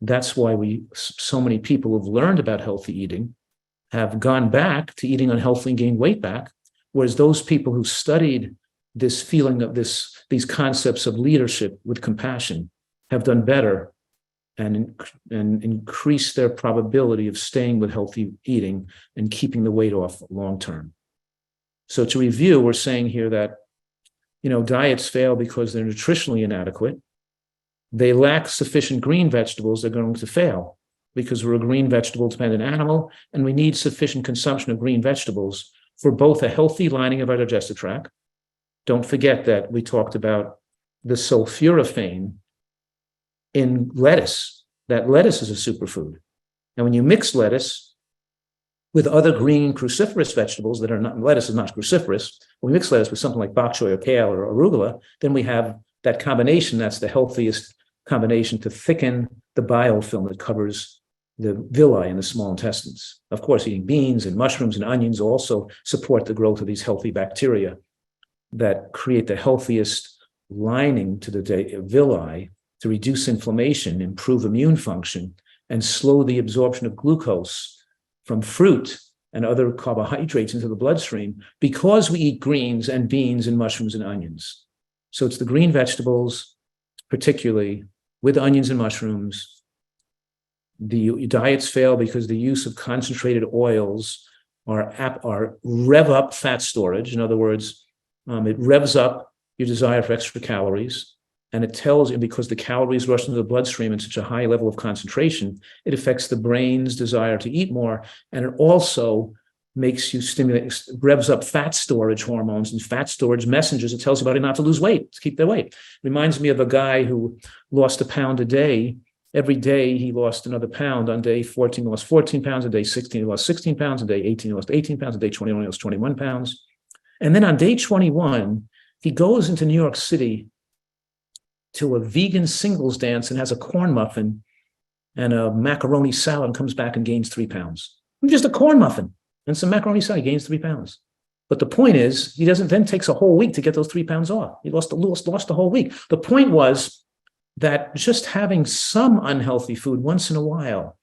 that's why so many people who've learned about healthy eating have gone back to eating unhealthy and gained weight back, whereas those people who studied this feeling of these concepts of leadership with compassion have done better and increase their probability of staying with healthy eating and keeping the weight off long term. So to review, we're saying here that, diets fail because they're nutritionally inadequate. They lack sufficient green vegetables, they're going to fail, because we're a green vegetable dependent animal, and we need sufficient consumption of green vegetables for both a healthy lining of our digestive tract Don't forget that we talked about the sulforaphane in lettuce. That lettuce is a superfood. And when you mix lettuce with other green cruciferous vegetables that are not, lettuce is not cruciferous, when we mix lettuce with something like bok choy or kale or arugula, then we have that combination. That's the healthiest combination to thicken the biofilm that covers the villi in the small intestines. Of course, eating beans and mushrooms and onions also support the growth of these healthy bacteria that create the healthiest lining to the villi to reduce inflammation, improve immune function, and slow the absorption of glucose from fruit and other carbohydrates into the bloodstream, because we eat greens and beans and mushrooms and onions. So it's the green vegetables, particularly with onions and mushrooms. The diets fail because the use of concentrated oils are rev up fat storage. In other words, it revs up your desire for extra calories. And it tells you, because the calories rush into the bloodstream in such a high level of concentration, it affects the brain's desire to eat more. And it also makes you revs up fat storage hormones and fat storage messengers. It tells your body not to lose weight, to keep their weight. Reminds me of a guy who lost a pound a day. Every day he lost another pound. On day 14, he lost 14 pounds. On day 16, he lost 16 pounds. On day 18, he lost 18 pounds. On day 21, he lost 21 pounds. And then on day 21, he goes into New York City to a vegan singles dance and has a corn muffin and a macaroni salad and comes back and gains 3 pounds. Just a corn muffin and some macaroni salad, he gains 3 pounds. But the point is, he then takes a whole week to get those 3 pounds off. He lost the whole week. The point was that just having some unhealthy food once in a while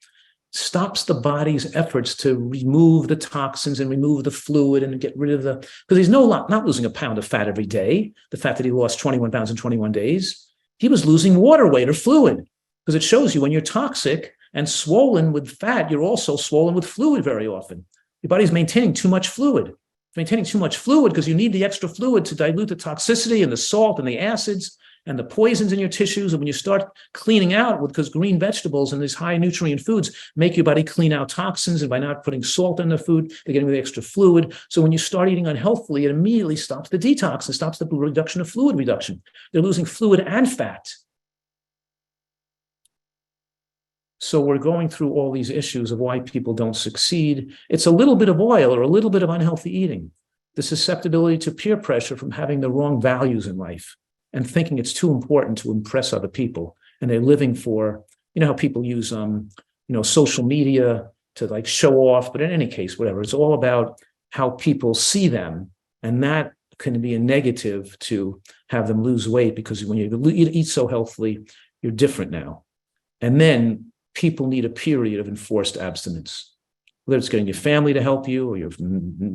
stops the body's efforts to remove the toxins and remove the fluid and get rid of because he's not losing a pound of fat every day. The fact that he lost 21 pounds in 21 days, he was losing water weight or fluid, because it shows you when you're toxic and swollen with fat, you're also swollen with fluid very often. Your body's maintaining too much fluid. It's maintaining too much fluid because you need the extra fluid to dilute the toxicity and the salt and the acids and the poisons in your tissues. And when you start cleaning out, because green vegetables and these high nutrient foods make your body clean out toxins, and by not putting salt in the food, they're getting the extra fluid. So when you start eating unhealthily, it immediately stops the detox. It stops the reduction of fluid reduction. They're losing fluid and fat. So we're going through all these issues of why people don't succeed. It's a little bit of oil or a little bit of unhealthy eating, the susceptibility to peer pressure from having the wrong values in life and thinking it's too important to impress other people. And they're living for, how people use, social media to like show off, but in any case, whatever, it's all about how people see them. And that can be a negative to have them lose weight, because when you eat so healthily, you're different now. And then people need a period of enforced abstinence, whether it's getting your family to help you or your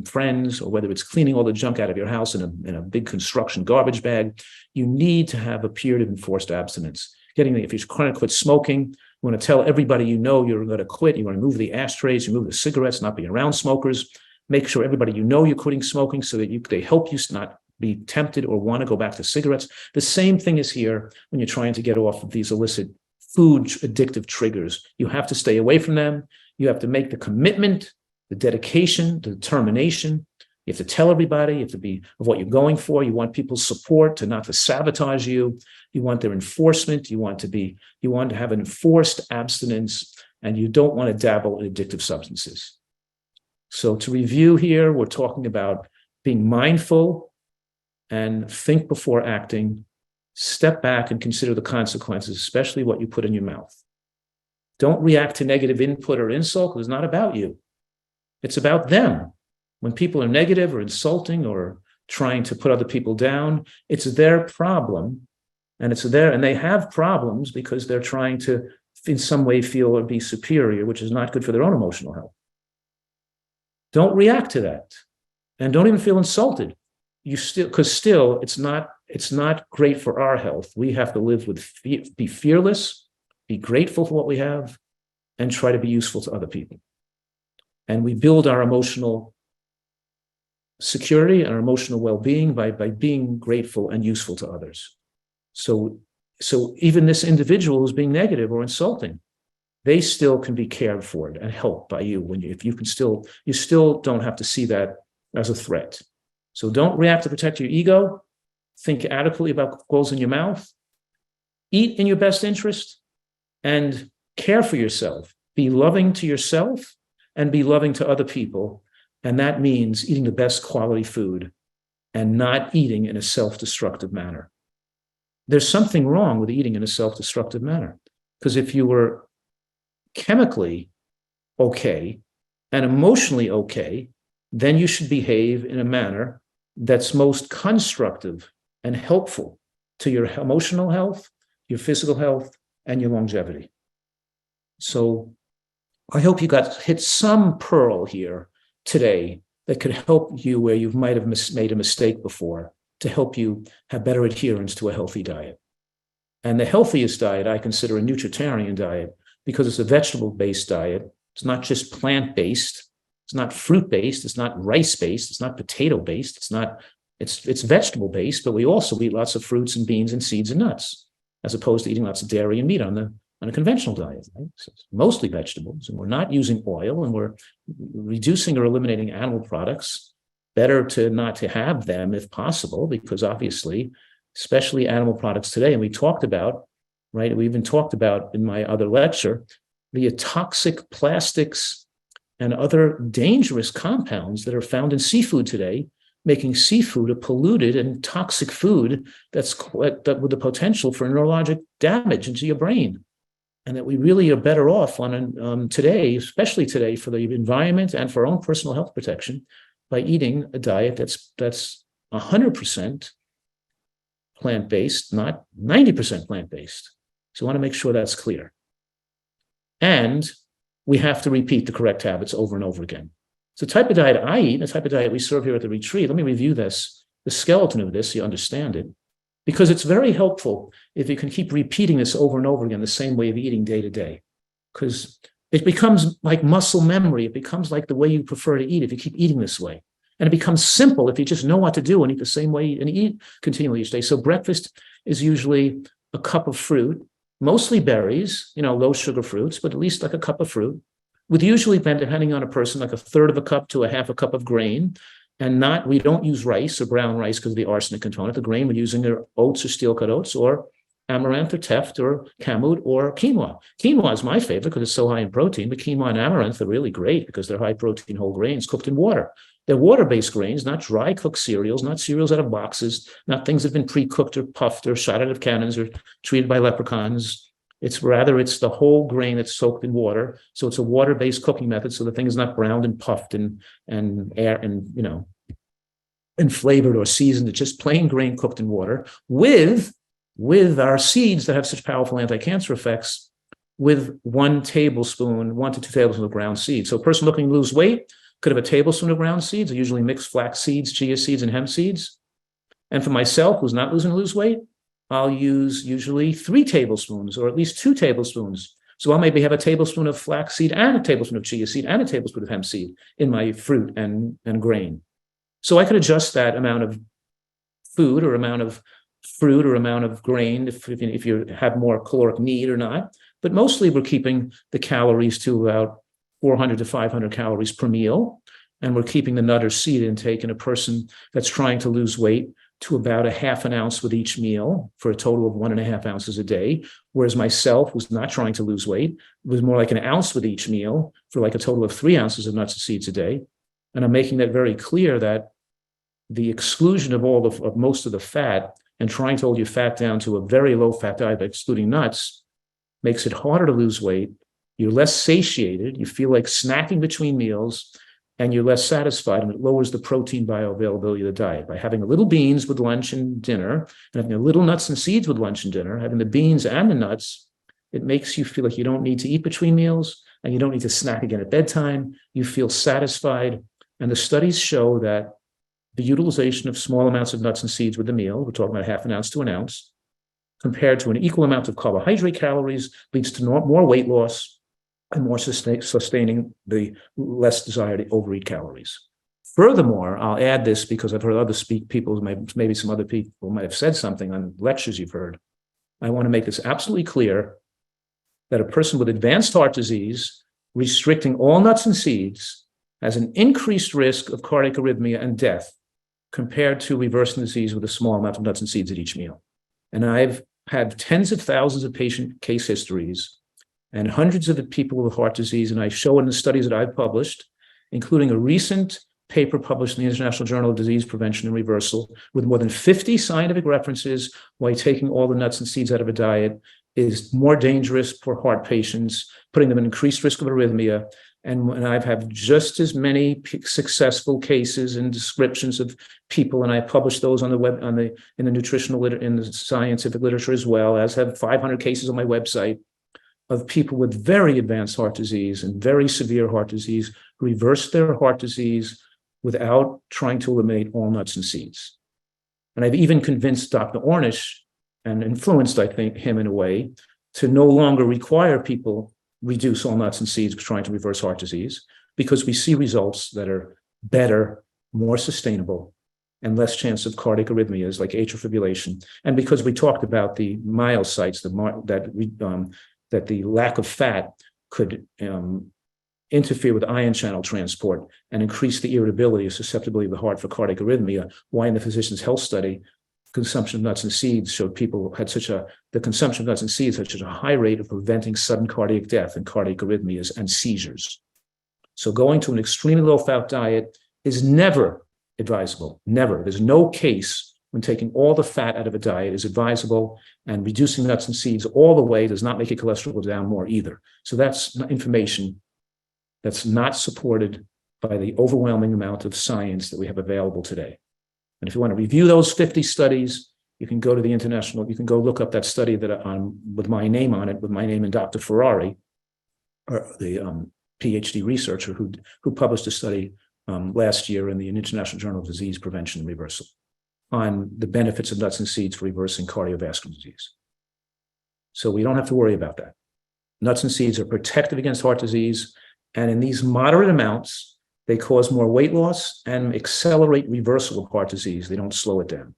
friends, or whether it's cleaning all the junk out of your house in a big construction garbage bag. You need to have a period of enforced abstinence. If you're trying to quit smoking, you want to tell everybody you're going to quit. You want to remove the ashtrays, you remove the cigarettes, not be around smokers. Make sure everybody you're quitting smoking, so that they help you not be tempted or want to go back to cigarettes. The same thing is here when you're trying to get off of these illicit food addictive triggers. You have to stay away from them. You have to make the commitment, the dedication, the determination. You have to tell everybody, you have to be of what you're going for. You want people's support not to sabotage you. You want their enforcement. You want to have an enforced abstinence, and you don't want to dabble in addictive substances. So to review here, we're talking about being mindful and think before acting. Step back and consider the consequences, especially what you put in your mouth. Don't react to negative input or insult, because it's not about you. It's about them. When people are negative or insulting or trying to put other people down, it's their problem. And they have problems because they're trying to, in some way, feel or be superior, which is not good for their own emotional health. Don't react to that. And don't even feel insulted. Because it's not great for our health. We have to live with be fearless, be grateful for what we have, and try to be useful to other people. And we build our emotional security and our emotional well-being by being grateful and useful to others. So even this individual who's being negative or insulting, they still can be cared for and helped by you. You still don't have to see that as a threat. So don't react to protect your ego. think adequately about what goes in your mouth, eat in your best interest, and care for yourself. Be loving to yourself and be loving to other people. And that means eating the best quality food and not eating in a self-destructive manner. There's something wrong with eating in a self-destructive manner, because if you were chemically okay and emotionally okay, then you should behave in a manner that's most constructive and helpful to your emotional health, your physical health, and your longevity. So I hope you hit some pearl here today that could help you where you might have made a mistake before, to help you have better adherence to a healthy diet. And the healthiest diet I consider a nutritarian diet, because it's a vegetable-based diet. It's not just plant-based. It's not fruit-based. It's not rice-based. It's not potato-based. It's vegetable-based, but we also eat lots of fruits and beans and seeds and nuts, as opposed to eating lots of dairy and meat on a conventional diet. Right? So it's mostly vegetables, and we're not using oil, and we're reducing or eliminating animal products. Better to not to have them if possible, because obviously, especially animal products today, and we talked about, right? We even talked about in my other lecture, the toxic plastics and other dangerous compounds that are found in seafood today, making seafood a polluted and toxic food that with the potential for neurologic damage into your brain. And that we really are better off on today, especially today, for the environment and for our own personal health protection, by eating a diet that's 100% plant-based, not 90% plant-based. So I want to make sure that's clear. And we have to repeat the correct habits over and over again. So the type of diet I eat, the type of diet we serve here at the retreat, let me review this, the skeleton of this, so you understand it, because it's very helpful if you can keep repeating this over and over again, the same way of eating day to day, because it becomes like muscle memory. It becomes like the way you prefer to eat if you keep eating this way. And it becomes simple if you just know what to do and eat the same way and eat continually each day. So breakfast is usually a cup of fruit, mostly berries, low sugar fruits, but at least like a cup of fruit, with usually, depending on a person, like a third of a cup to a half a cup of grain. And we don't use rice or brown rice because of the arsenic component. The grain we're using are oats or steel-cut oats or amaranth or teff or kamut or quinoa. Quinoa is my favorite because it's so high in protein, but quinoa and amaranth are really great because they're high protein whole grains cooked in water. They're water-based grains, not dry cooked cereals, not cereals out of boxes, not things that have been pre-cooked or puffed or shot out of cannons or treated by leprechauns. It's the whole grain that's soaked in water. So it's a water-based cooking method. So the thing is not browned and puffed and flavored or seasoned. It's just plain grain cooked in water with our seeds that have such powerful anti-cancer effects, with 1 to 2 tablespoons of ground seeds. So a person looking to lose weight could have a tablespoon of ground seeds. I usually mix flax seeds, chia seeds, and hemp seeds. And for myself, who's not lose weight, I'll use usually 3 tablespoons or at least 2 tablespoons. So I'll maybe have a tablespoon of flax seed and a tablespoon of chia seed and a tablespoon of hemp seed in my fruit and grain. So I could adjust that amount of food or amount of fruit or amount of grain if you have more caloric need or not. But mostly we're keeping the calories to about 400 to 500 calories per meal. And we're keeping the nut or seed intake in a person that's trying to lose weight to about a half an ounce with each meal for a total of 1.5 ounces a day. Whereas myself, who's not trying to lose weight, was more like an ounce with each meal for like a total of 3 ounces of nuts and seeds a day. And I'm making that very clear that the exclusion of most of the fat and trying to hold your fat down to a very low fat diet by excluding nuts makes it harder to lose weight. You're less satiated. You feel like snacking between meals, and you're less satisfied, and it lowers the protein bioavailability of the diet. By having a little beans with lunch and dinner, and having a little nuts and seeds with lunch and dinner, having the beans and the nuts, it makes you feel like you don't need to eat between meals, and you don't need to snack again at bedtime. You feel satisfied. And the studies show that the utilization of small amounts of nuts and seeds with the meal, we're talking about half an ounce to an ounce, compared to an equal amount of carbohydrate calories, leads to more weight loss and more sustaining the less desired overeat calories. Furthermore, I'll add this because I've heard other people, maybe some other people might have said something on lectures you've heard. I want to make this absolutely clear that a person with advanced heart disease restricting all nuts and seeds has an increased risk of cardiac arrhythmia and death compared to reversing disease with a small amount of nuts and seeds at each meal. And I've had tens of thousands of patient case histories and hundreds of people with heart disease. And I show in the studies that I've published, including a recent paper published in the International Journal of Disease Prevention and Reversal with more than 50 scientific references why taking all the nuts and seeds out of a diet is more dangerous for heart patients, putting them at increased risk of arrhythmia. And I've had just as many successful cases and descriptions of people, and I published those on the web, in the nutritional in the scientific literature, as well as have 500 cases on my website of people with very advanced heart disease and very severe heart disease who reversed their heart disease without trying to eliminate all nuts and seeds. And I've even convinced Dr. Ornish, and influenced, I think, him in a way, to no longer require people reduce all nuts and seeds trying to reverse heart disease, because we see results that are better, more sustainable, and less chance of cardiac arrhythmias like atrial fibrillation. And because we talked about the myocytes, that the lack of fat could interfere with ion channel transport and increase the irritability or susceptibility of the heart for cardiac arrhythmia, why in the Physician's Health Study, consumption of nuts and seeds showed people had the consumption of nuts and seeds had such a high rate of preventing sudden cardiac death and cardiac arrhythmias and seizures. So going to an extremely low-fat diet is never advisable, never. There's no case when taking all the fat out of a diet is advisable, and reducing nuts and seeds all the way does not make your cholesterol go down more either. So that's information that's not supported by the overwhelming amount of science that we have available today. And if you want to review those 50 studies, you can go to the international, you can go look up that study that with my name on it, with my name and Dr. Ferrari, or the PhD researcher who published a study last year in the International Journal of Disease Prevention and Reversal on the benefits of nuts and seeds for reversing cardiovascular disease. So we don't have to worry about that. Nuts and seeds are protective against heart disease, and in these moderate amounts, they cause more weight loss and accelerate reversal of heart disease. They don't slow it down.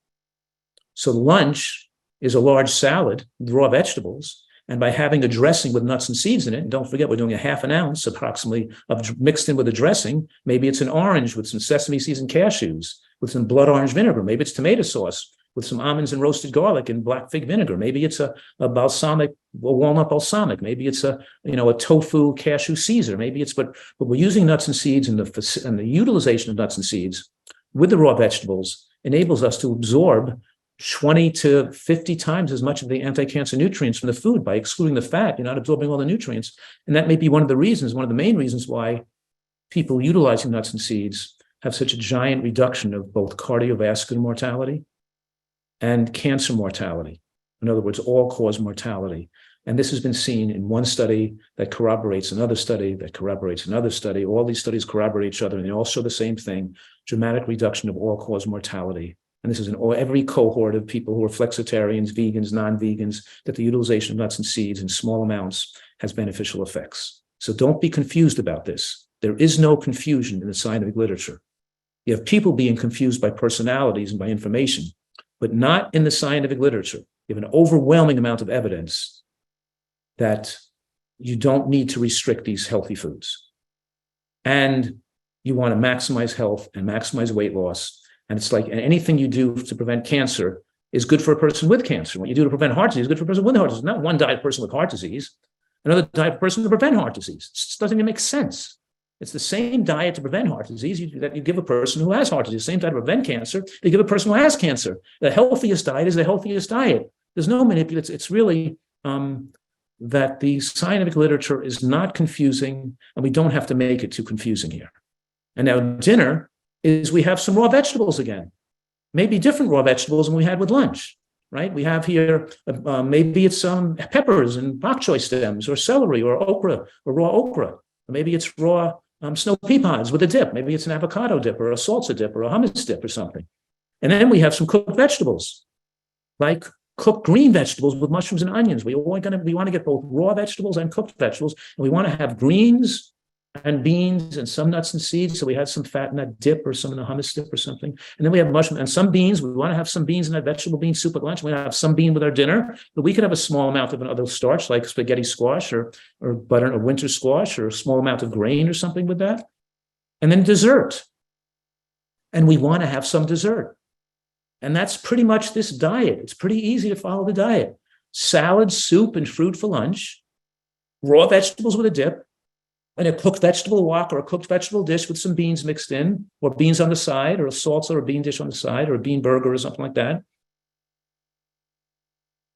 So lunch is a large salad with raw vegetables. And by having a dressing with nuts and seeds in it, and don't forget, we're doing a half an ounce approximately of mixed in with a dressing. Maybe it's an orange with some sesame seeds and cashews, with some blood orange vinegar. Maybe it's tomato sauce with some almonds and roasted garlic and black fig vinegar. Maybe it's a balsamic, a walnut balsamic. Maybe it's a tofu cashew Caesar. Maybe it's, but we're using nuts and seeds, and the utilization of nuts and seeds with the raw vegetables enables us to absorb 20 to 50 times as much of the anti-cancer nutrients from the food. By excluding the fat, you're not absorbing all the nutrients. And that may be one of the main reasons why people utilizing nuts and seeds have such a giant reduction of both cardiovascular mortality and cancer mortality. In other words, all-cause mortality. And this has been seen in one study that corroborates another study that corroborates another study. All these studies corroborate each other, and they all show the same thing: dramatic reduction of all-cause mortality. And this is in every cohort of people who are flexitarians, vegans, non-vegans, that the utilization of nuts and seeds in small amounts has beneficial effects. So don't be confused about this. There is no confusion in the scientific literature. You have people being confused by personalities and by information, but not in the scientific literature. You have an overwhelming amount of evidence that you don't need to restrict these healthy foods. And you want to maximize health and maximize weight loss. And it's like anything you do to prevent cancer is good for a person with cancer. What you do to prevent heart disease is good for a person with heart disease. Not one diet person with heart disease, another diet person to prevent heart disease. It just doesn't even make sense. It's the same diet to prevent heart disease that you give a person who has heart disease. The same diet to prevent cancer they give a person who has cancer. The healthiest diet is the healthiest diet. There's no manipulation. It's really that the scientific literature is not confusing, and we don't have to make it too confusing here. And now dinner is we have some raw vegetables again, maybe different raw vegetables than we had with lunch, right? We have here, maybe it's some peppers and bok choy stems, or celery, or okra, or raw okra. Or maybe it's raw snow pea pods with a dip. Maybe it's an avocado dip, or a salsa dip, or a hummus dip, or something. And then we have some cooked vegetables, like cooked green vegetables with mushrooms and onions. We want to get both raw vegetables and cooked vegetables, and we want to have greens and beans and some nuts and seeds. So we had some fat in that dip, or some in the hummus dip or something. And then we have mushroom and some beans. We want to have some beans in that vegetable bean soup at lunch. We want to have some bean with our dinner, but we could have a small amount of another starch like spaghetti squash or butter or winter squash, or a small amount of grain or something with that. And then dessert. and we want to have some dessert. And that's pretty much this diet. It's pretty easy to follow the diet. Salad, soup, and fruit for lunch, raw vegetables with a dip, and a cooked vegetable wok or a cooked vegetable dish with some beans mixed in, or beans on the side, or a salsa or a bean dish on the side, or a bean burger or something like that,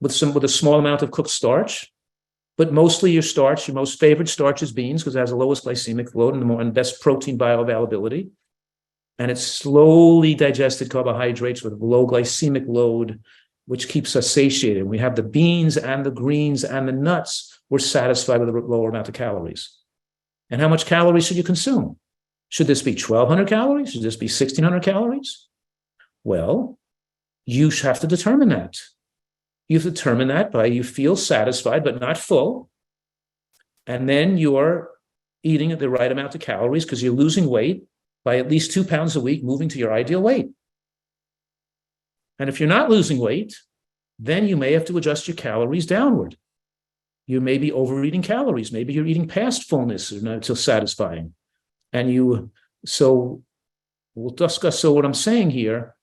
with a small amount of cooked starch. But mostly your starch, your most favorite starch is beans because it has the lowest glycemic load and best protein bioavailability. And it's slowly digested carbohydrates with low glycemic load, which keeps us satiated. We have the beans and the greens and the nuts. We're satisfied with a lower amount of calories. And how much calories should you consume? Should this be 1,200 calories? Should this be 1,600 calories? Well, you have to determine that. You have to determine that by you feel satisfied but not full. And then you're eating at the right amount of calories because you're losing weight by at least 2 pounds a week, moving to your ideal weight. And if you're not losing weight, then you may have to adjust your calories downward. You may be overeating calories. Maybe you're eating past fullness or not so satisfying. So we'll discuss. So what I'm saying here,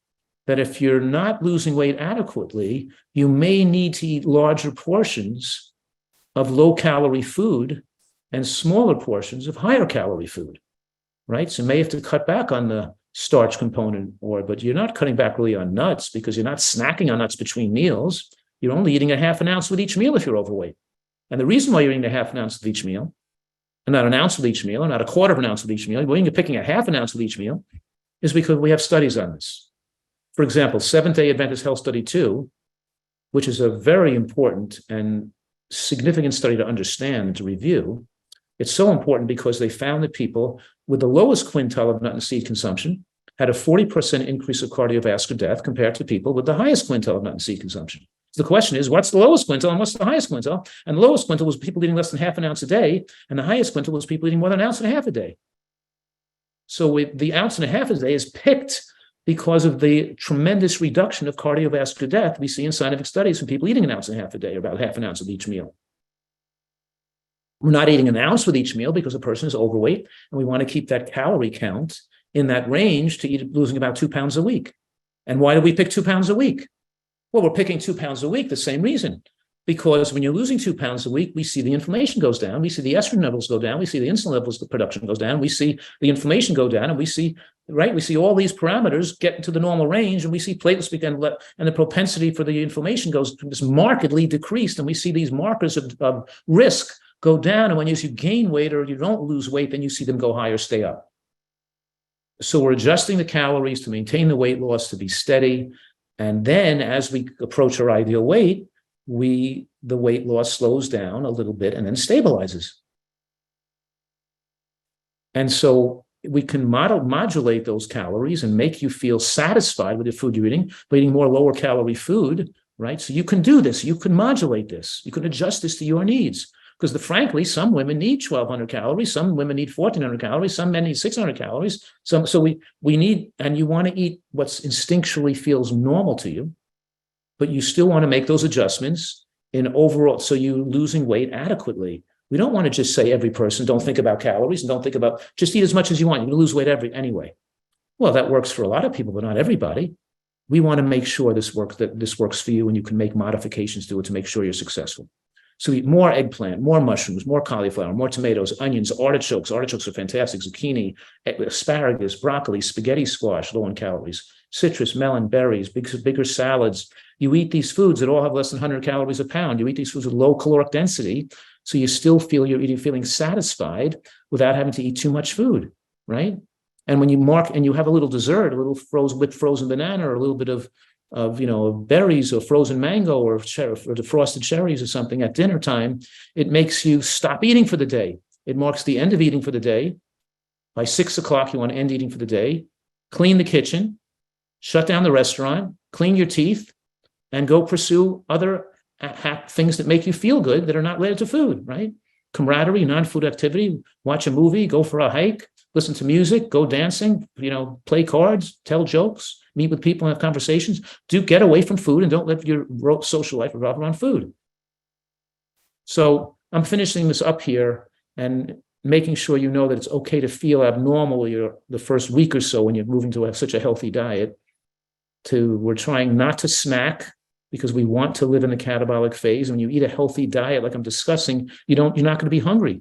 that if you're not losing weight adequately, you may need to eat larger portions of low-calorie food and smaller portions of higher calorie food, right? So you may have to cut back on the starch component, but you're not cutting back really on nuts because you're not snacking on nuts between meals. You're only eating a half an ounce with each meal if you're overweight. And the reason why you're eating a half an ounce with each meal, and not an ounce with each meal, and not a quarter of an ounce with each meal, when you're picking a half an ounce with each meal, is because we have studies on this. For example, Seventh-day Adventist Health Study 2, which is a very important and significant study to understand and to review. It's so important because they found that people with the lowest quintile of nut and seed consumption had a 40% increase of cardiovascular death compared to people with the highest quintile of nut and seed consumption. So the question is, what's the lowest quintile and what's the highest quintile? And the lowest quintile was people eating less than half an ounce a day, and the highest quintile was people eating more than an ounce and a half a day. So the ounce and a half a day is picked because of the tremendous reduction of cardiovascular death we see in scientific studies from people eating an ounce and a half a day, or about half an ounce with each meal. We're not eating an ounce with each meal because a person is overweight, and we want to keep that calorie count in that range to losing about 2 pounds a week. And why do we pick 2 pounds a week? Well, we're picking 2 pounds a week, the same reason. Because when you're losing 2 pounds a week, we see the inflammation goes down, we see the estrogen levels go down, we see the insulin levels, the production goes down, we see the inflammation go down, and we see all these parameters get into the normal range, and we see platelets begin, and the propensity for the inflammation goes markedly decreased, and we see these markers of risk go down, and when you gain weight or you don't lose weight, then you see them go higher, stay up. So we're adjusting the calories to maintain the weight loss, to be steady, and then as we approach our ideal weight, the weight loss slows down a little bit and then stabilizes. And so we can modulate those calories and make you feel satisfied with the food you're eating by eating more lower calorie food, right? So you can do this. You can modulate this. You can adjust this to your needs. Because frankly, some women need 1,200 calories, some women need 1,400 calories, some men need 600 calories. So we need, and you want to eat what instinctually feels normal to you, but you still want to make those adjustments in overall, so you're losing weight adequately. We don't want to just say every person, don't think about calories and don't think about, just eat as much as you want. You're going to lose weight anyway. Well, that works for a lot of people, but not everybody. We want to make sure that this works for you, and you can make modifications to it to make sure you're successful. So eat more eggplant, more mushrooms, more cauliflower, more tomatoes, onions, artichokes. Artichokes are fantastic. Zucchini, asparagus, broccoli, spaghetti squash, low in calories, citrus, melon, berries, bigger salads. You eat these foods that all have less than 100 calories a pound. You eat these foods with low caloric density, so you still feel you're feeling satisfied without having to eat too much food, right? And when you have a little dessert, a little frozen banana, or a little bit of berries or frozen mango or the frosted cherries or something at dinner time, it makes you stop eating for the day. It marks the end of eating for the day. By 6 o'clock, you want to end eating for the day. Clean the kitchen, shut down the restaurant, clean your teeth, and go pursue other things that make you feel good that are not related to food, right? Camaraderie, non-food activity, watch a movie, go for a hike, listen to music, go dancing, play cards, tell jokes, meet with people and have conversations. Do get away from food and don't let your social life revolve around food. So I'm finishing this up here, and making sure you know that it's okay to feel abnormal the first week or so when you're moving to such a healthy diet. We're trying not to snack because we want to live in the catabolic phase. When you eat a healthy diet, like I'm discussing, you're not going to be hungry.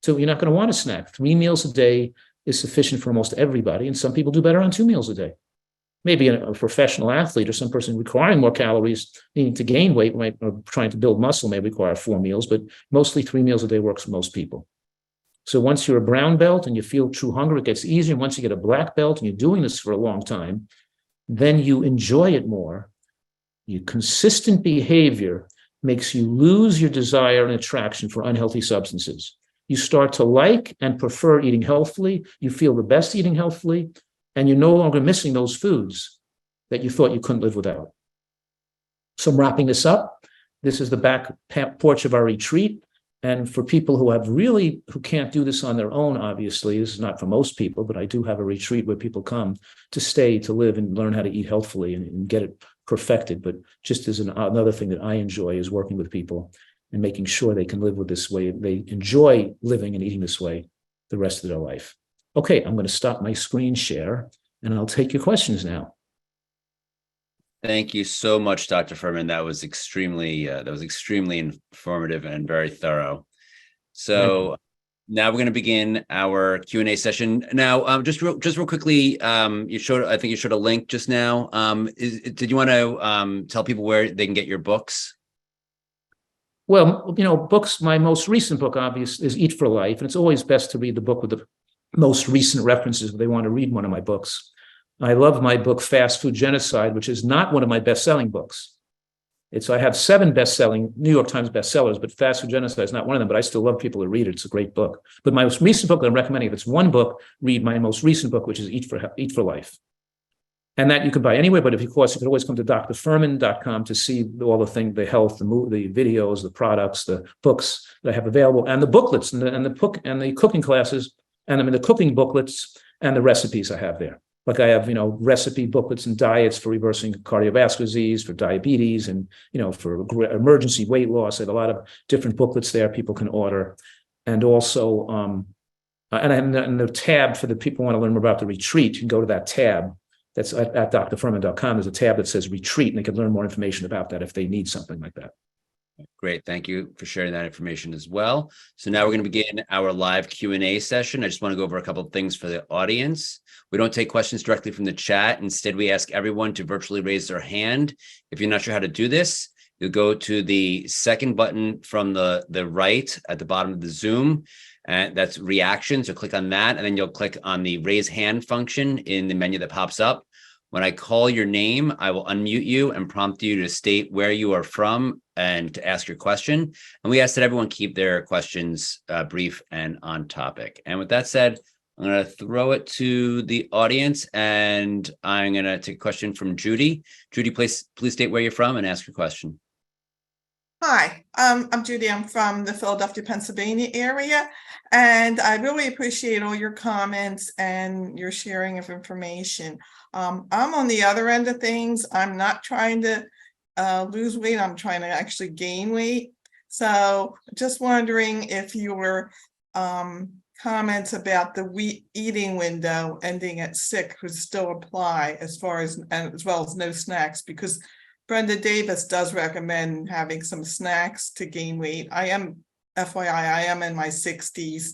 So you're not going to want to snack. 3 meals a day is sufficient for almost everybody. And some people do better on 2 meals a day. Maybe a professional athlete or some person requiring more calories, needing to gain weight, or trying to build muscle may require 4 meals, but mostly 3 meals a day works for most people. So once you're a brown belt and you feel true hunger, it gets easier. Once you get a black belt and you're doing this for a long time, then you enjoy it more. Your consistent behavior makes you lose your desire and attraction for unhealthy substances. You start to like and prefer eating healthily. You feel the best eating healthily, and you're no longer missing those foods that you thought you couldn't live without. So I'm wrapping this up. This is the back porch of our retreat. And for people who can't do this on their own, obviously, this is not for most people, but I do have a retreat where people come to stay, to live and learn how to eat healthfully and get it perfected. But just as another thing that I enjoy is working with people and making sure they can live with this way. They enjoy living and eating this way the rest of their life. Okay, I'm going to stop my screen share and I'll take your questions now. Thank you so much, Dr. Fuhrman. That was extremely informative and very thorough. So now we're going to begin our Q&A session. Now, just real quickly, I think you showed a link just now. Did you want to tell people where they can get your books? Well, books. My most recent book, obviously, is Eat for Life, and it's always best to read the book with the most recent references if they want to read one of my books. I love my book, Fast Food Genocide, which is not one of my best-selling books. I have 7 best-selling New York Times bestsellers, but Fast Food Genocide is not one of them, but I still love people to read it. It's a great book. But my most recent book that I'm recommending, if it's one book, read my most recent book, which is Eat for Life. And that you can buy anywhere, but of course, you can always come to drfuhrman.com to see all the things, the health, the videos, the products, the books that I have available, and the booklets and the cooking classes, and the cooking booklets and the recipes I have there. Like I have, recipe booklets and diets for reversing cardiovascular disease, for diabetes, and, for emergency weight loss. I have a lot of different booklets there people can order. And also, and the tab for the people who want to learn more about the retreat, you can go to that tab. That's at drfuhrman.com. There's a tab that says retreat, and they can learn more information about that if they need something like that. Great. Thank you for sharing that information as well. So now we're going to begin our live Q&A session. I just want to go over a couple of things for the audience. We don't take questions directly from the chat. Instead, we ask everyone to virtually raise their hand. If you're not sure how to do this, you'll go to the second button from the right at the bottom of the Zoom. And that's reaction. So click on that, and then you'll click on the raise hand function in the menu that pops up. When I call your name, I will unmute you and prompt you to state where you are from and to ask your question. And we ask that everyone keep their questions brief and on topic. And with that said, I'm going to throw it to the audience, and I'm going to take a question from Judy. Judy, please state where you're from and ask your question. Hi, I'm Judy. I'm from the Philadelphia, Pennsylvania area, and I really appreciate all your comments and your sharing of information. I'm on the other end of things. I'm not trying to lose weight. I'm trying to actually gain weight. So just wondering if your comments about the eating window ending at 6 would still apply as well as no snacks, because Brenda Davis does recommend having some snacks to gain weight. FYI, I am in my 60s,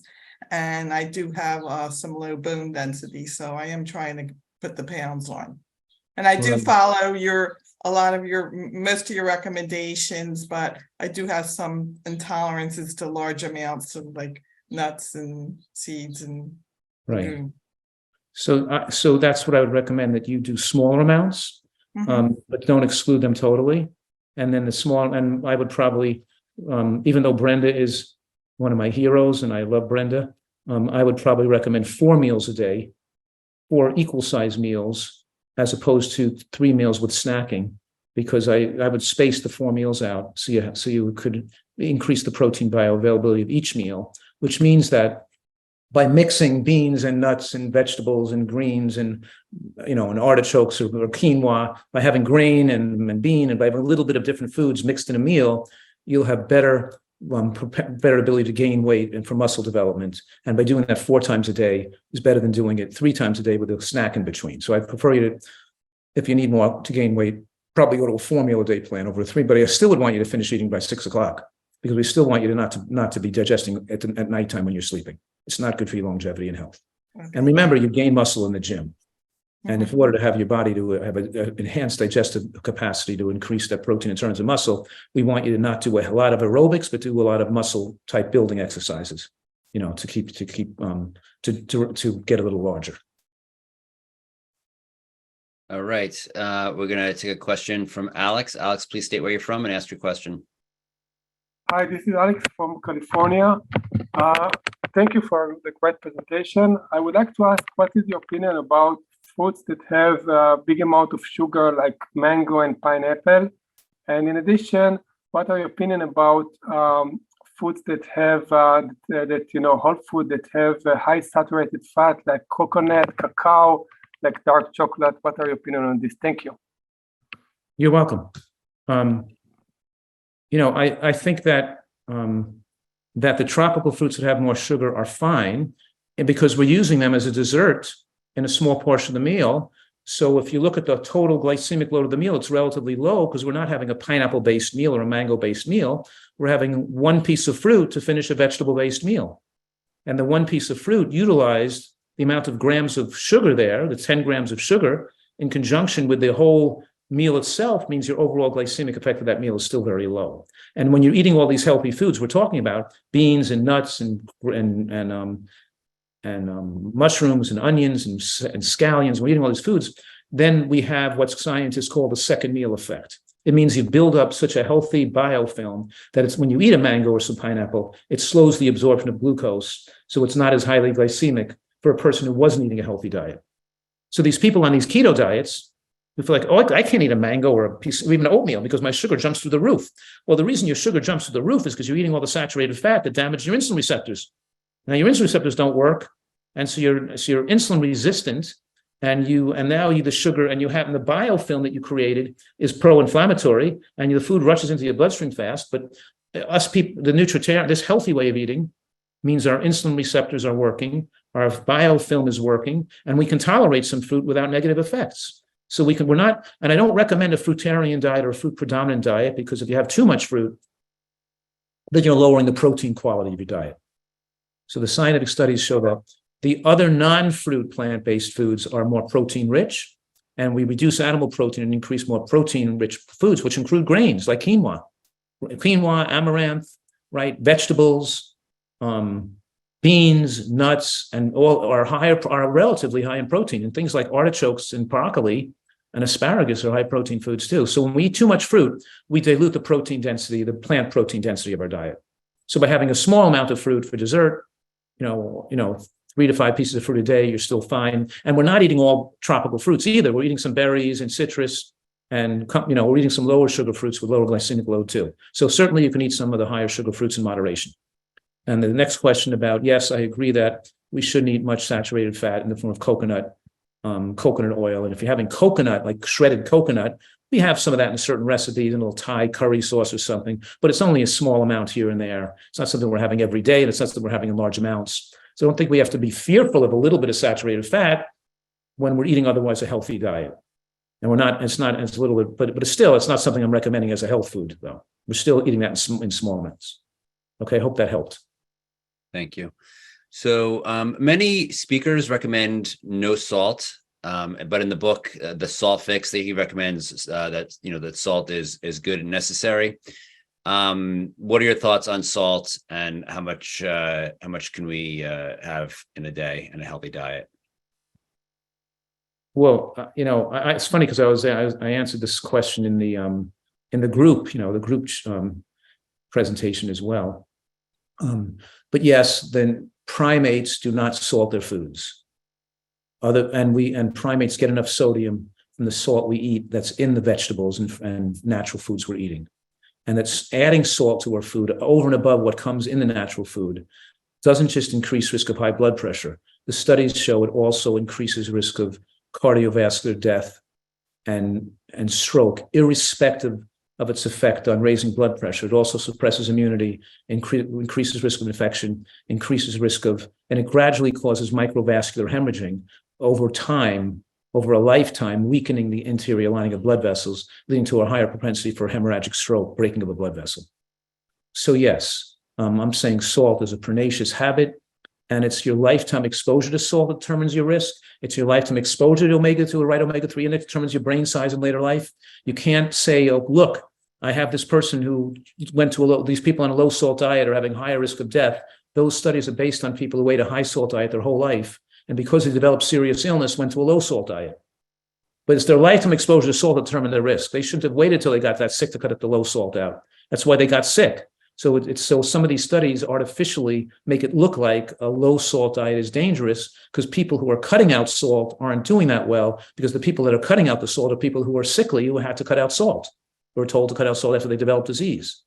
and I do have some low bone density, so I am trying to put the pounds on. And I do follow most of your recommendations, but I do have some intolerances to large amounts of like nuts and seeds and right. So that's what I would recommend, that you do smaller amounts. But don't exclude them totally. And then and I would probably, even though Brenda is one of my heroes and I love Brenda, I would probably recommend 4 meals a day, 4 equal size meals, as opposed to 3 meals with snacking, because I would space the 4 meals out so you could increase the protein bioavailability of each meal, which means that by mixing beans and nuts and vegetables and greens and and artichokes or quinoa, by having grain and bean, and by having a little bit of different foods mixed in a meal, you'll have better better ability to gain weight and for muscle development. And by doing that 4 times a day is better than doing it 3 times a day with a snack in between. So I prefer you to, if you need more to gain weight, probably go to a 4-meal a day plan over 3. But I still would want you to finish eating by 6 o'clock, because we still want you to not to be digesting at nighttime when you're sleeping. It's not good for your longevity and health. Okay. And remember, you gain muscle in the gym. And if Mhm. you wanted to have your body to have an enhanced digestive capacity to increase that protein in terms of muscle, we want you to not do a lot of aerobics, but do a lot of muscle type building exercises, to get a little larger. All right. We're going to take a question from Alex. Alex, please state where you're from and ask your question. Hi, this is Alex from California. Thank you for the great presentation. I would like to ask, what is your opinion about fruits that have a big amount of sugar, like mango and pineapple? And in addition, what are your opinion about foods that have whole food that have high saturated fat, like coconut, cacao, like dark chocolate? What are your opinion on this? Thank you. You're welcome. I think that the tropical fruits that have more sugar are fine, and because we're using them as a dessert in a small portion of the meal. So if you look at the total glycemic load of the meal, it's relatively low, because we're not having a pineapple-based meal or a mango-based meal. We're having one piece of fruit to finish a vegetable-based meal. And the one piece of fruit utilized the amount of grams of sugar there, the 10 grams of sugar, in conjunction with the whole meal itself, means your overall glycemic effect of that meal is still very low. And when you're eating all these healthy foods, we're talking about beans and nuts and mushrooms and onions and scallions, we're eating all these foods, then we have what scientists call the second meal effect. It means you build up such a healthy biofilm that it's when you eat a mango or some pineapple, it slows the absorption of glucose. So it's not as highly glycemic for a person who wasn't eating a healthy diet. So these people on these keto diets, who feel like, oh, I can't eat a mango or a piece or even oatmeal because my sugar jumps through the roof. Well, the reason your sugar jumps through the roof is because you're eating all the saturated fat that damage your insulin receptors. Now your insulin receptors don't work, and so you're insulin resistant, and now the sugar, and you have the biofilm that you created is pro-inflammatory, and the food rushes into your bloodstream fast. But us people, the nutritarian, this healthy way of eating means our insulin receptors are working, our biofilm is working, and we can tolerate some fruit without negative effects. So we're not, and I don't recommend a fruitarian diet or a fruit predominant diet, because if you have too much fruit, then you're lowering the protein quality of your diet. So the scientific studies show that the other non-fruit plant-based foods are more protein rich, and we reduce animal protein and increase more protein rich foods, which include grains like quinoa, amaranth, right? Vegetables, beans, nuts, and all are relatively high in protein, and things like artichokes and broccoli and asparagus are high protein foods too. So when we eat too much fruit, we dilute the protein density, the plant protein density of our diet. So by having a small amount of fruit for dessert, 3 to 5 pieces of fruit a day, you're still fine. And we're not eating all tropical fruits either. We're eating some berries and citrus, and we're eating some lower sugar fruits with lower glycemic load too. So certainly you can eat some of the higher sugar fruits in moderation. And the next question about, yes, I agree that we shouldn't eat much saturated fat in the form of coconut oil. And if you're having coconut, like shredded coconut, we have some of that in certain recipes, in a little Thai curry sauce or something, but it's only a small amount here and there. It's not something we're having every day, and it's not something we're having in large amounts. So I don't think we have to be fearful of a little bit of saturated fat when we're eating otherwise a healthy diet. And it's not as little, but it's still, it's not something I'm recommending as a health food, though. We're still eating that in small amounts. Okay, hope that helped. Thank you. So many speakers recommend no salt, but in the book, The Salt Fix, he recommends that salt is good and necessary. What are your thoughts on salt, and how much can we have in a day in a healthy diet? Well, it's funny because I answered this question in the group, the group presentation as well. But yes, then primates do not salt their foods. And primates get enough sodium from the salt we eat that's in the vegetables and natural foods we're eating. And that's adding salt to our food over and above what comes in the natural food doesn't just increase risk of high blood pressure. The studies show it also increases risk of cardiovascular death and stroke, irrespective of its effect on raising blood pressure. It also suppresses immunity, increases risk of infection, increases risk of, and it gradually causes microvascular hemorrhaging over time, over a lifetime, weakening the interior lining of blood vessels, leading to a higher propensity for hemorrhagic stroke, breaking of a blood vessel. So yes, I'm saying salt is a pernicious habit, and it's your lifetime exposure to salt that determines your risk. It's your lifetime exposure to omega-2 or right omega-3 index determines your brain size in later life. You can't say, oh, look, I have this person who went to these people on a low salt diet are having higher risk of death. Those studies are based on people who ate a high salt diet their whole life, and because they developed serious illness, went to a low salt diet. But it's their lifetime exposure to salt that determined their risk. They shouldn't have waited till they got that sick to cut the low salt out. That's why they got sick. So so some of these studies artificially make it look like a low salt diet is dangerous because people who are cutting out salt aren't doing that well, because the people that are cutting out the salt are people who are sickly, who had to cut out salt, who are told to cut out salt after they develop disease.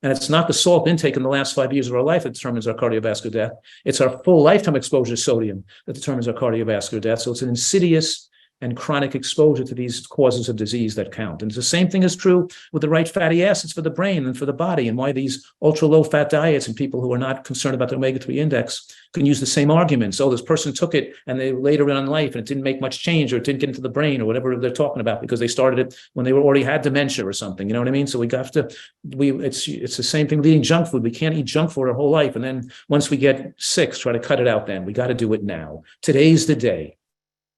And it's not the salt intake in the last 5 years of our life that determines our cardiovascular death. It's our full lifetime exposure to sodium that determines our cardiovascular death. So it's an insidious and chronic exposure to these causes of disease that count. And the same thing is true with the right fatty acids for the brain and for the body, and why these ultra low fat diets and people who are not concerned about the omega-3 index can use the same arguments. Oh, this person took it and they later in life and it didn't make much change, or it didn't get into the brain, or whatever they're talking about, because they started it when they already had dementia or something. You know what I mean? So it's the same thing with eating junk food. We can't eat junk food our whole life. And then once we get sick, try to cut it out then. We got to do it now. Today's the day.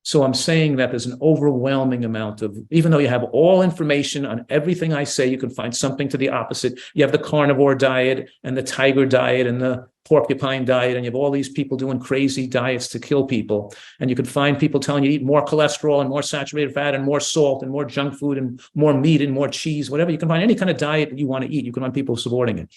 So I'm saying that there's an overwhelming amount of, even though you have all information on everything I say, you can find something to the opposite. You have the carnivore diet and the tiger diet and the porcupine diet, and you have all these people doing crazy diets to kill people. And you can find people telling you to eat more cholesterol and more saturated fat and more salt and more junk food and more meat and more cheese, whatever. You can find any kind of diet that you want to eat. You can find people supporting it.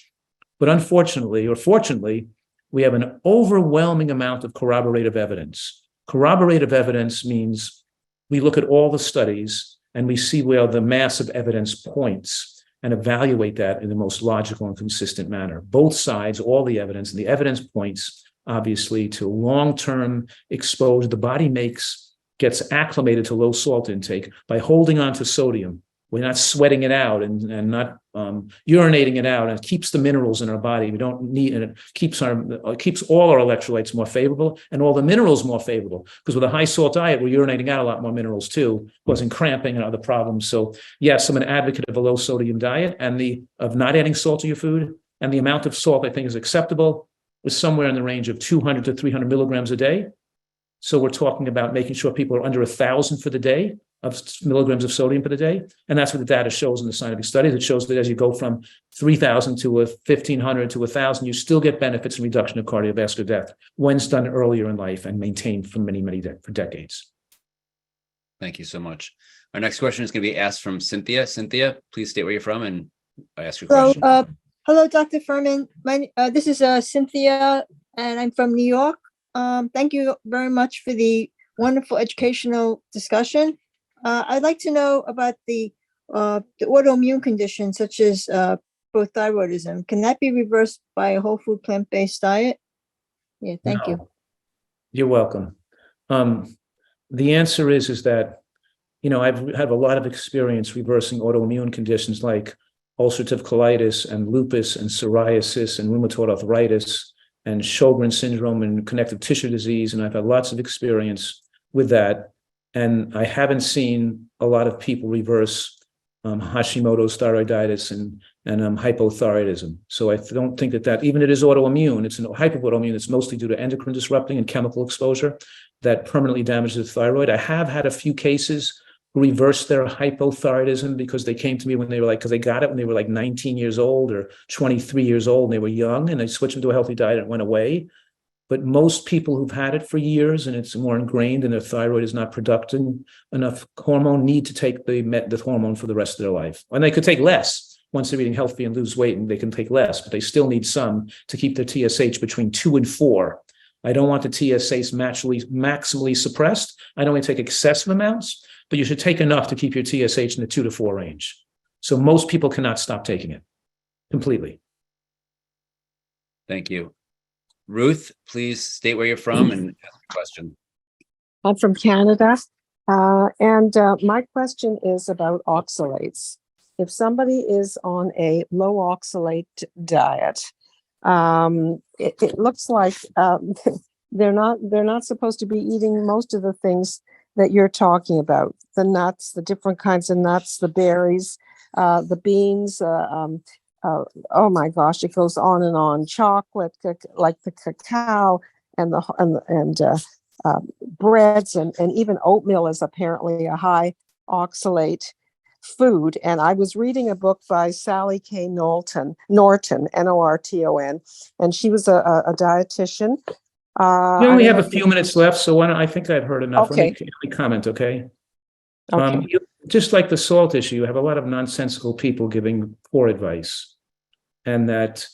But unfortunately, or fortunately, we have an overwhelming amount of corroborative evidence. Corroborative evidence means we look at all the studies and we see where the massive evidence points and evaluate that in the most logical and consistent manner. Both sides, all the evidence, and the evidence points obviously to long-term exposure. The body gets acclimated to low salt intake by holding on to sodium. We're not sweating it out and not urinating it out, and it keeps the minerals in our body. We don't need, and it keeps all our electrolytes more favorable and all the minerals more favorable. Because with a high salt diet, we're urinating out a lot more minerals too, causing cramping and other problems. So yes, I'm an advocate of a low sodium diet and of not adding salt to your food. And the amount of salt I think is acceptable is somewhere in the range of 200 to 300 milligrams a day. So we're talking about making sure people are under 1,000 for the day of milligrams of sodium per day. And that's what the data shows in the scientific studies. It shows that as you go from 3,000 to 1,500 to 1,000, you still get benefits in reduction of cardiovascular death when it's done earlier in life and maintained for for decades. Thank you so much. Our next question is going to be asked from Cynthia. Cynthia, please state where you're from and ask your question. Hello, Dr. Fuhrman. This is Cynthia, and I'm from New York. Thank you very much for the wonderful educational discussion. I'd like to know about the autoimmune conditions such as hypothyroidism. Can that be reversed by a whole food plant-based diet? Yeah, thank you. You're welcome. The answer is that, I've had a lot of experience reversing autoimmune conditions like ulcerative colitis and lupus and psoriasis and rheumatoid arthritis and Sjogren's syndrome and connective tissue disease. And I've had lots of experience with that. And I haven't seen a lot of people reverse Hashimoto's thyroiditis and hypothyroidism. So I don't think that even it is autoimmune, it's an hypoautoimmune. It's mostly due to endocrine disrupting and chemical exposure that permanently damages the thyroid. I have had a few cases who reversed their hypothyroidism because they came to me because they got it when they were like 19 years old or 23 years old and they were young, and they switched them to a healthy diet and it went away. But most people who've had it for years and it's more ingrained and their thyroid is not producing enough hormone need to take the hormone for the rest of their life. And they could take less once they're eating healthy and lose weight, and they can take less, but they still need some to keep their TSH between 2 and 4. I don't want the TSH maximally suppressed. I don't want to take excessive amounts, but you should take enough to keep your TSH in the 2 to 4 range. So most people cannot stop taking it completely. Thank you. Ruth, please state where you're from and ask a question. I'm from Canada, and my question is about oxalates. if somebody is on a low oxalate diet, it looks like they're not supposed to be eating most of the things that you're talking about: the nuts, the different kinds of nuts, the berries, the beans. Oh my gosh, it goes on and on. Chocolate, like the cacao, and breads, and even oatmeal is apparently a high oxalate food. And I was reading a book by Sally K. Norton, Norton, and she was a dietitian. We only have a few minutes left, so why don't, I think I've heard enough. Okay. Let me comment, okay? Okay. Just like the salt issue, you have a lot of nonsensical people giving poor advice. And that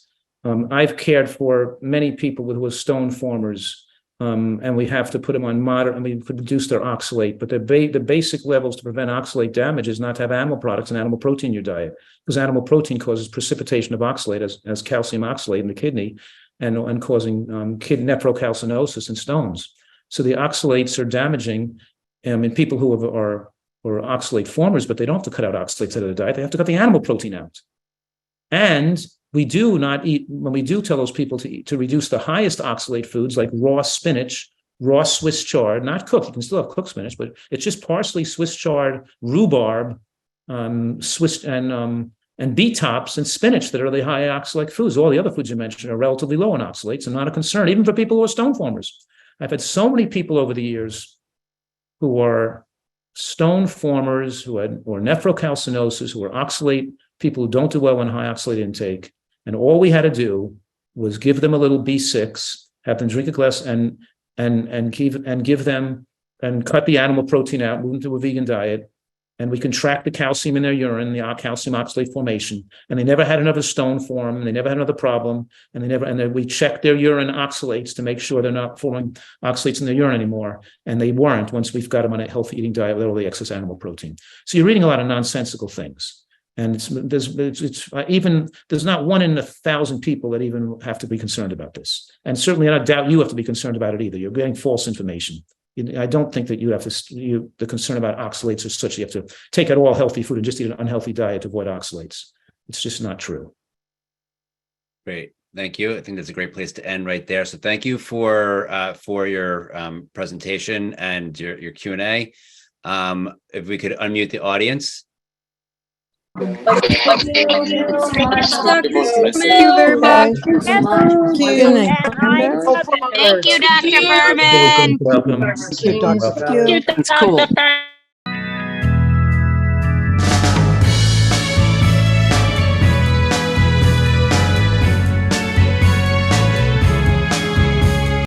I've cared for many people who are stone formers, and we have to put them on moderate, and we reduce their oxalate. But the basic levels to prevent oxalate damage is not to have animal products and animal protein in your diet, because animal protein causes precipitation of oxalate as calcium oxalate in the kidney, and causing nephrocalcinosis and stones. So the oxalates are damaging in people who are oxalate formers, but they don't have to cut out oxalates out of the diet. They have to cut the animal protein out. And we do not eat, when we do tell those people to reduce the highest oxalate foods like raw spinach, raw Swiss chard, not cooked, you can still have cooked spinach, but it's just parsley, Swiss chard, rhubarb, Swiss and beet tops and spinach that are the high oxalate foods. All the other foods you mentioned are relatively low in oxalates and not a concern, even for people who are stone formers. I've had so many people over the years who are stone formers, or nephrocalcinosis, who are oxalate, people who don't do well on high oxalate intake. And all we had to do was give them a little B6, have them drink a glass and give them, and cut the animal protein out, move them to a vegan diet. And we can track the calcium in their urine, the calcium oxalate formation. And they never had another stone form, and they never had another problem. And then we checked their urine oxalates to make sure they're not forming oxalates in their urine anymore. And they weren't once we've got them on a healthy eating diet with all the excess animal protein. So you're reading a lot of nonsensical things. And there's not 1 in 1,000 people that even have to be concerned about this. And certainly I doubt you have to be concerned about it either. You're getting false information. I don't think that you have to, the concern about oxalates is such you have to take out all healthy food and just eat an unhealthy diet to avoid oxalates. It's just not true. Great. Thank you. I think that's a great place to end right there. So thank you for your presentation and your Q&A. If we could unmute the audience. Thank you very much. Thank you, Dr. Fuhrman. Welcome. Thank you, Dr. Fuhrman.